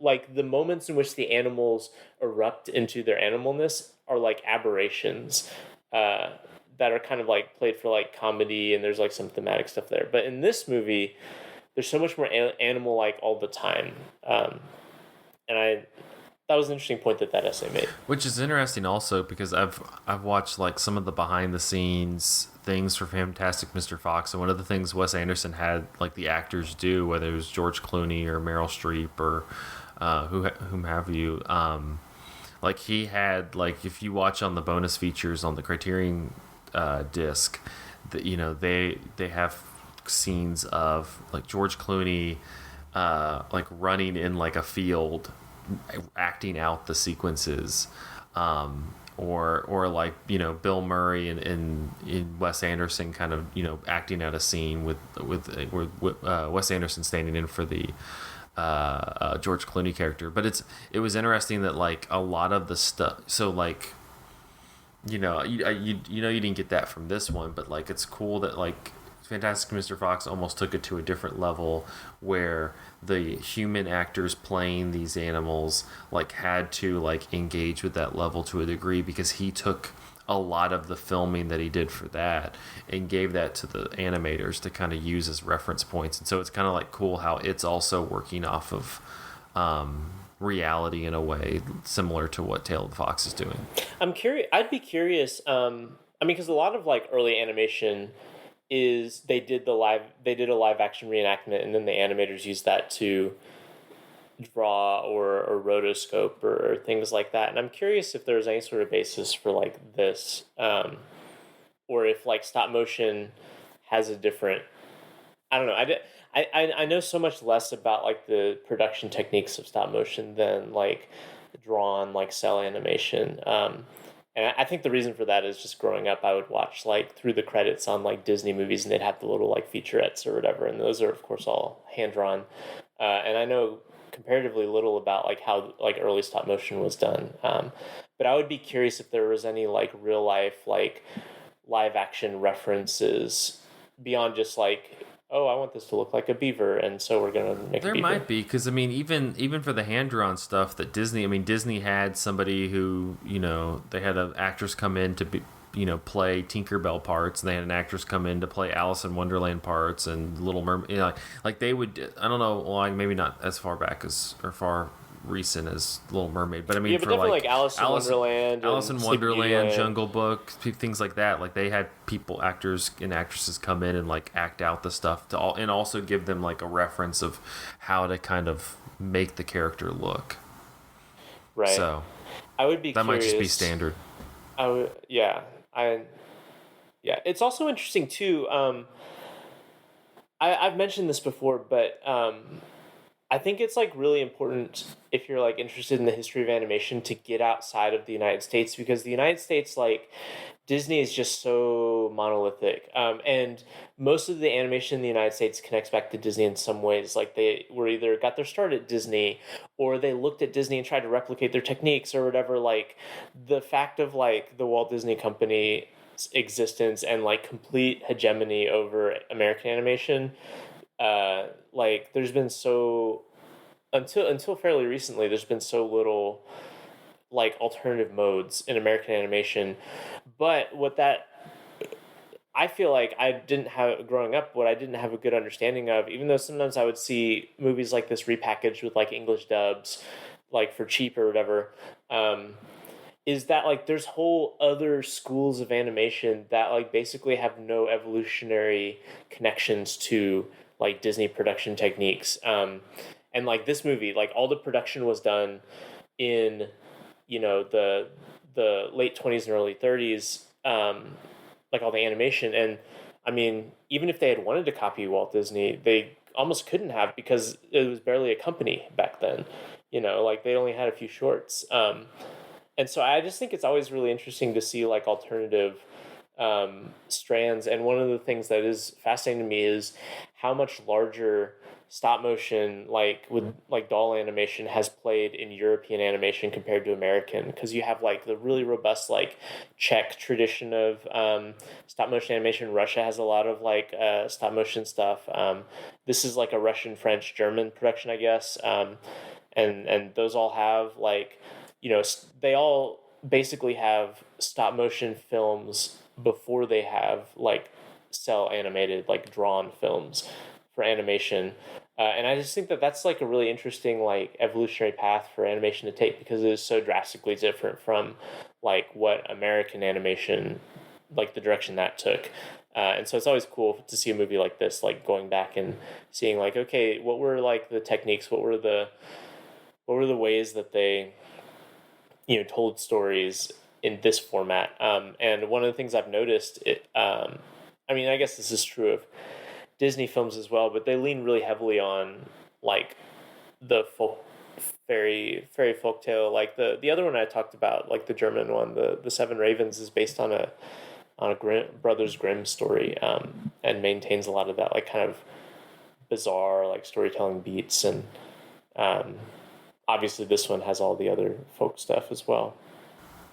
Like the moments in which the animals erupt into their animalness are like aberrations that are kind of like played for like comedy, and there's like some thematic stuff there. But in this movie, there's so much more animal like all the time. And that was an interesting point that essay made. Which is interesting also because I've watched like some of the behind the scenes things for Fantastic Mr. Fox, and one of the things Wes Anderson had like the actors do, whether it was George Clooney or Meryl Streep or whom have you, like he had, like, if you watch on the bonus features on the Criterion disc, that they have scenes of like George Clooney like running in like a field, acting out the sequences, or like Bill Murray in Wes Anderson kind of acting out a scene with Wes Anderson standing in for the George Clooney character. But it was interesting that like a lot of the stuff. So like you didn't get that from this one, but like it's cool that like Fantastic Mr. Fox almost took it to a different level where the human actors playing these animals like had to like engage with that level to a degree, because he took a lot of the filming that he did for that and gave that to the animators to kind of use as reference points. And so it's kind of like cool how it's also working off of reality in a way similar to what Tale of the Fox is doing. I'm curious. I'd be curious. I mean, because a lot of like early animation is they did a live action reenactment, and then the animators used that to draw or rotoscope or things like that. And I'm curious if there's any sort of basis for like this, or if like stop motion has a different. I don't know. I know so much less about like the production techniques of stop motion than like drawn like cell animation. And I think the reason for that is just growing up, I would watch like through the credits on like Disney movies, and they'd have the little like featurettes or whatever, and those are of course all hand drawn. And I know comparatively little about like how like early stop motion was done. But I would be curious if there was any like real life like live action references beyond just like, oh, I want this to look like a beaver, and so we're gonna make there a beaver. Might be, because I mean, even for the hand drawn stuff that Disney had somebody who they had an actress come in to be play Tinkerbell parts, and they had an actress come in to play Alice in Wonderland parts and Little Mermaid. Like they would, I don't know, well, maybe not as far back as or far recent as Little Mermaid, but I mean, yeah, but for definitely like Alice in Wonderland, Jungle Book, things like that. Like they had actors and actresses come in and like act out the stuff and also give them like a reference of how to kind of make the character look. Right. So I would be. That curious. might just be standard. It's also interesting too. I've mentioned this before, but I think it's like really important if you're like interested in the history of animation to get outside of the United States, because the United States, like Disney is just so monolithic. And most of the animation in the United States connects back to Disney in some ways. Like they were either got their start at Disney, or they looked at Disney and tried to replicate their techniques or whatever. Like the fact of like the Walt Disney Company's existence and like complete hegemony over American animation, like there's been so until fairly recently, there's been so little like alternative modes in American animation. But what that I feel like I didn't have growing up, what I didn't have a good understanding of, even though sometimes I would see movies like this repackaged with like English dubs, like for cheap or whatever, is that like there's whole other schools of animation that like basically have no evolutionary connections to like Disney production techniques. And like this movie, like all the production was done in, the late 20s and early 30s, like all the animation. And I mean, even if they had wanted to copy Walt Disney, they almost couldn't have, because it was barely a company back then, like they only had a few shorts. And so I just think it's always really interesting to see like alternative strands. And one of the things that is fascinating to me is how much larger stop motion, like with like doll animation, has played in European animation compared to American, because you have like the really robust like Czech tradition of stop motion animation. Russia has a lot of like stop motion stuff. This is like a Russian, French, German production, I guess. And those all have like, they all basically have stop motion films before they have like cell animated, like drawn films for animation. And I just think that that's like a really interesting like evolutionary path for animation to take, because it is so drastically different from like what American animation, like the direction that took. And so it's always cool to see a movie like this, like going back and seeing like, okay, what were like the techniques, what were the ways that they, told stories in this format. And one of the things I've noticed, I mean, I guess this is true of Disney films as well, but they lean really heavily on like the fairy folktale. Like the other one I talked about, like the German one, the Seven Ravens, is based on a Brothers Grimm story, and maintains a lot of that like kind of bizarre like storytelling beats, and obviously this one has all the other folk stuff as well.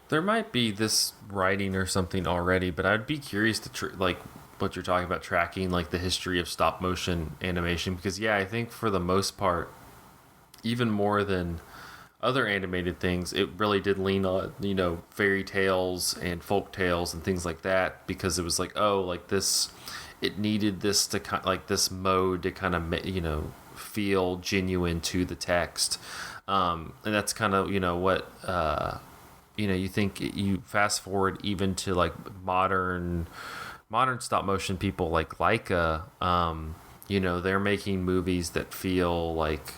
There might be this writing or something already, but I'd be curious to like what you're talking about, tracking like the history of stop motion animation, because I think for the most part, even more than other animated things, it really did lean on fairy tales and folk tales and things like that, because it was like, oh, like this, it needed this to kind like this mode to kind of feel genuine to the text, and that's kind of what you think. You fast forward even to like modern stop motion people like Leica, they're making movies that feel like,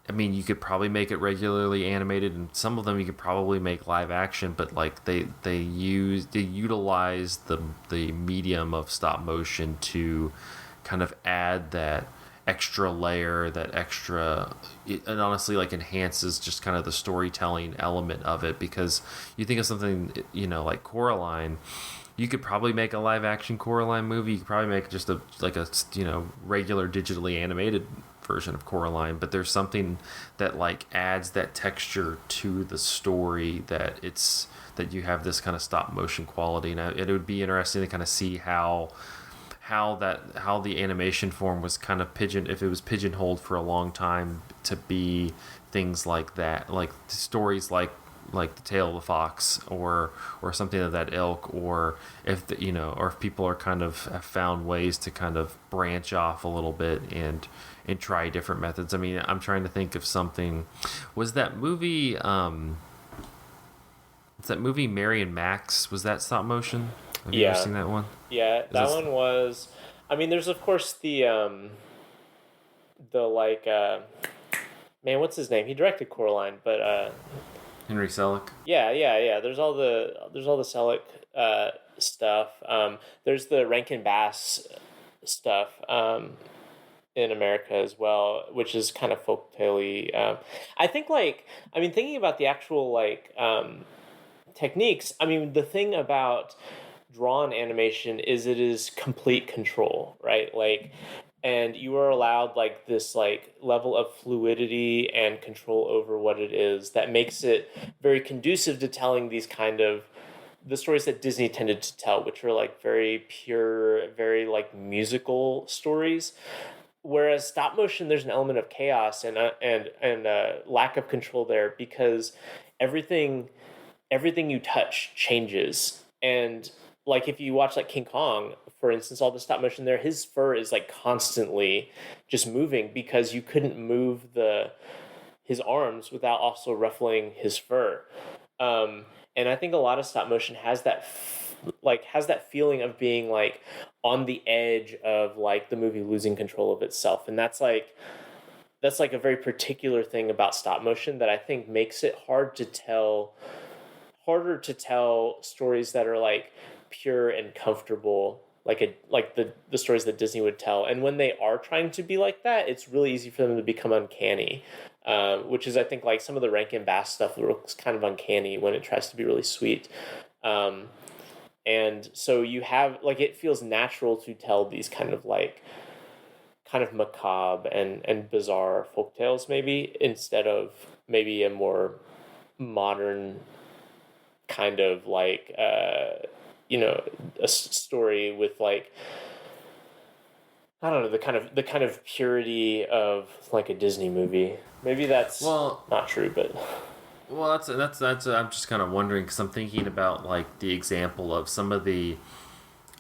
I mean, you could probably make it regularly animated, and some of them you could probably make live action, but like they utilize the medium of stop motion to kind of add that extra layer, and honestly like enhances just kind of the storytelling element of it. Because you think of something like Coraline, you could probably make a live action Coraline movie. You could probably make just a regular digitally animated version of Coraline, but there's something that like adds that texture to the story, that you have this kind of stop motion quality. And it would be interesting to kind of see how the animation form was kind of if it was pigeonholed for a long time to be things like that, like stories like the Tale of the Fox or something of that ilk, or if if people are kind of have found ways to kind of branch off a little bit and try different methods. I mean, I'm trying to think of something. Was that movie Mary and Max, was that stop motion? Have you ever seen that one? Yeah, that one was. I mean, there's of course the like man, what's his name? He directed Coraline, but Henry Selick. Yeah. There's all the Selick stuff. There's the Rankin Bass stuff in America as well, which is kind of folktale-y. I think thinking about the actual techniques. I mean, the thing about drawn animation is it is complete control, right? Like, and you are allowed like this like level of fluidity and control over what it is that makes it very conducive to telling these kind of the stories that Disney tended to tell, which are like very pure, very like musical stories. Whereas stop motion, there's an element of chaos and lack of control there, because everything you touch changes. And like if you watch like King Kong, for instance, all the stop motion there, his fur is like constantly just moving, because you couldn't move his arms without also ruffling his fur. And I think a lot of stop motion has that feeling of being like on the edge of like the movie losing control of itself. And that's like a very particular thing about stop motion that I think makes it harder to tell stories that are like pure and comfortable, like the stories that Disney would tell. And when they are trying to be like that, it's really easy for them to become uncanny, which is, I think, like some of the Rankin Bass stuff looks kind of uncanny when it tries to be really sweet. And so you have like, it feels natural to tell these kind of macabre and bizarre folk tales, maybe, instead of maybe a more modern kind of like a story with like, I don't know, the kind of purity of like a Disney movie. Maybe that's not true, but that's I'm just kind of wondering, because I'm thinking about like the example of some of the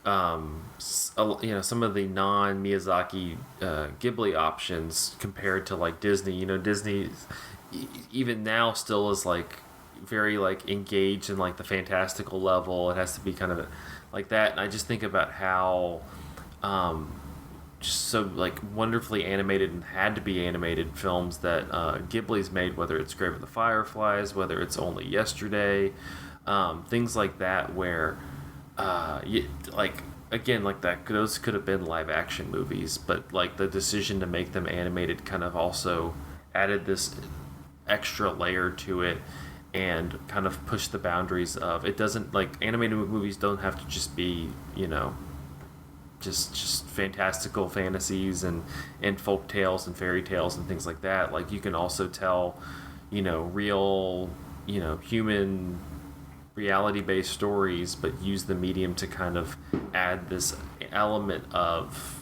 some of the non-Miyazaki Ghibli options compared to like Disney. Disney even now still is like very like engaged in like the fantastical level. It has to be kind of like that, and I just think about how just so like wonderfully animated and had to be animated films that Ghibli's made, whether it's Grave of the Fireflies, whether it's Only Yesterday, things like that, where like again, like that, those could have been live action movies, but like the decision to make them animated kind of also added this extra layer to it and kind of pushed the boundaries of it. Doesn't, like, animated movies don't have to just be, you know, just fantastical fantasies and folk tales and fairy tales and things like that. Like, you can also tell, you know, real, you know, human reality-based stories, but use the medium to kind of add this element of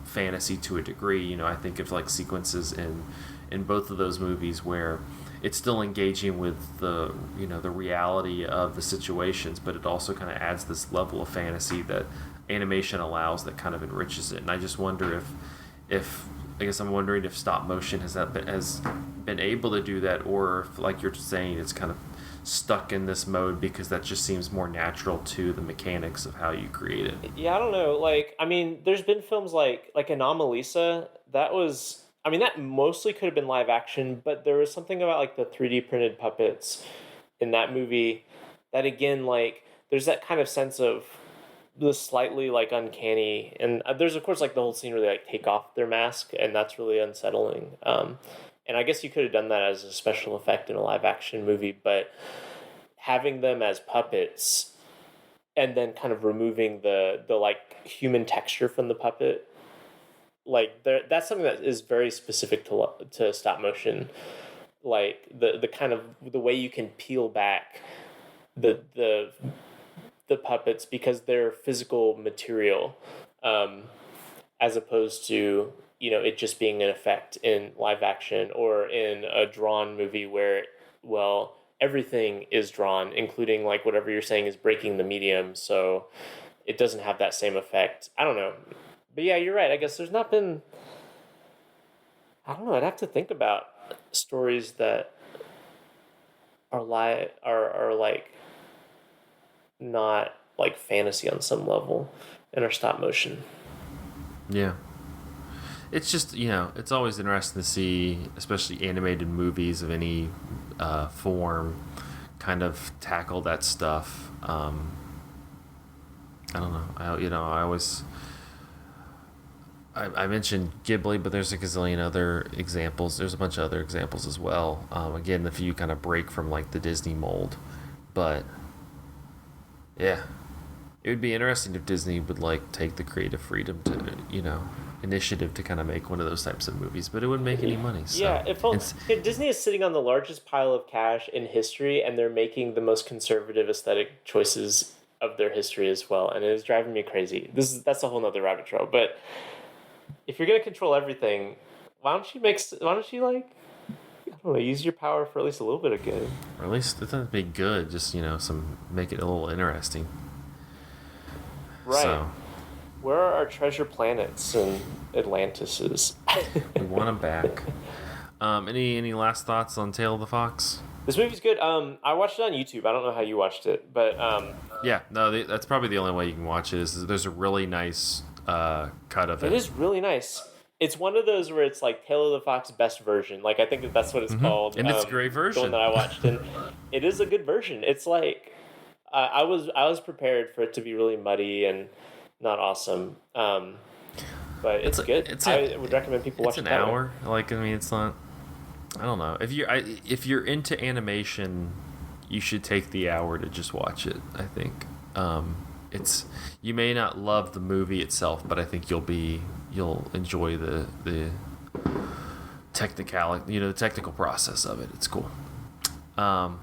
fantasy to a degree. You know, I think of like sequences in both of those movies where it's still engaging with the, you know, the reality of the situations, but it also kind of adds this level of fantasy that animation allows, that kind of enriches it. And I just wonder if I guess I'm wondering if stop motion has been able to do that, or if, like you're saying, it's kind of stuck in this mode because that just seems more natural to the mechanics of how you create it. Yeah, I don't know. Like, I mean, there's been films like Anomalisa. That was, I mean, that mostly could have been live action, but there was something about like the 3D printed puppets in that movie that, again, like, there's that kind of sense of the slightly like uncanny, and there's of course like the whole scene where they like take off their mask, and that's really unsettling. And I guess you could have done that as a special effect in a live action movie, but having them as puppets and then kind of removing the like human texture from the puppet, like that's something that is very specific to stop motion. Like the kind of the way you can peel back the puppets because they're physical material, as opposed to, you know, it just being an effect in live action or in a drawn movie where, well, everything is drawn, including like whatever you're saying is breaking the medium, so it doesn't have that same effect. I don't know. But yeah, you're right. I guess there's not been, I don't know, I'd have to think about stories that are like not like fantasy on some level and are stop motion. Yeah. It's just, you know, it's always interesting to see, especially animated movies of any form, kind of tackle that stuff. I don't know. I mentioned Ghibli, but there's a gazillion other examples. There's a bunch of other examples as well. Again, if you kind of break from like the Disney mold, but yeah, it would be interesting if Disney would like take the creative freedom to, you know, initiative to kind of make one of those types of movies, but it wouldn't make any money. So yeah, if Disney is sitting on the largest pile of cash in history, and they're making the most conservative aesthetic choices of their history as well, and it is driving me crazy. That's a whole nother rabbit trail. But if you're gonna control everything, why don't you like, I don't know, use your power for at least a little bit of good, or at least it doesn't be good. Just, you know, make it a little interesting. right? So, where are our treasure planets and Atlantises? we want them back. Any last thoughts on Tale of the Fox? This movie's good. I watched it on YouTube. I don't know how you watched it, but Yeah, no, that's probably the only way you can watch it. Is there's a really nice cut of it. It is really nice. It's one of those where it's like Tale of the Fox best version. Like, I think that's what it's called. And it's a great version. The one that I watched, and it is a good version. It's like I was prepared for it to be really muddy and not awesome. But it's good. I would recommend people watch it. It's an hour. Like, I mean, it's not. I don't know. If you're into animation, you should take the hour to just watch it. I think you may not love the movie itself, but I think you'll enjoy the technicality, the technical process of it. It's cool. Well,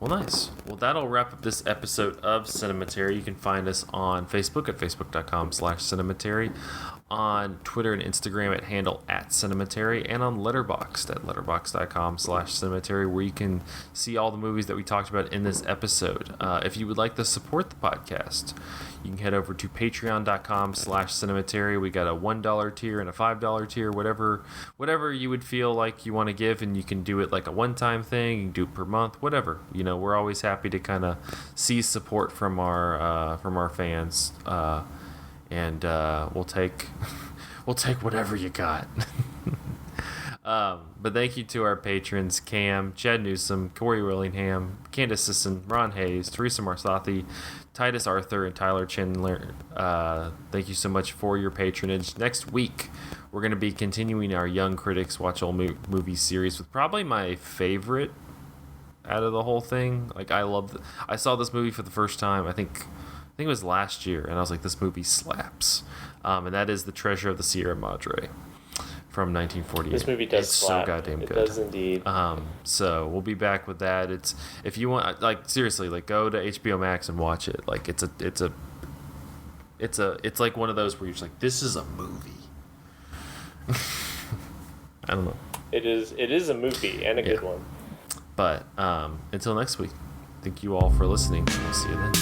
nice. Well, that'll wrap up this episode of Cinematary. You can find us on Facebook at facebook.com/Cinematary, on Twitter and Instagram at handle @Cinematary, and on Letterboxd at letterboxd.com/Cinematary, where you can see all the movies that we talked about in this episode. If you would like to support the podcast, you can head over to patreon.com/Cinematary. We got a $1 tier and a $5 tier, whatever you would feel like you want to give, and you can do it like a one-time thing. You can do it per month, whatever. We're always happy to kind of see support from our fans, and we'll take whatever you got. But thank you to our patrons: Cam, Chad Newsom, Corey Willingham, Candace Sisson, Ron Hayes, Teresa Marsathi, Titus Arthur, and Tyler Chandler. Thank you so much for your patronage. Next week, we're going to be continuing our Young Critics Watch Old Movies series with probably my favorite out of the whole thing. Like, I saw this movie for the first time, I think it was last year, and I was like, this movie slaps. And that is The Treasure of the Sierra Madre from 1948. This movie does slap. So goddamn good. It does indeed. So we'll be back with that. It's, if you want, like, seriously, like, go to HBO Max and watch it. Like, it's like one of those where you're just like, this is a movie. I don't know. It is a movie, and a good one. But until next week, thank you all for listening. We'll see you then.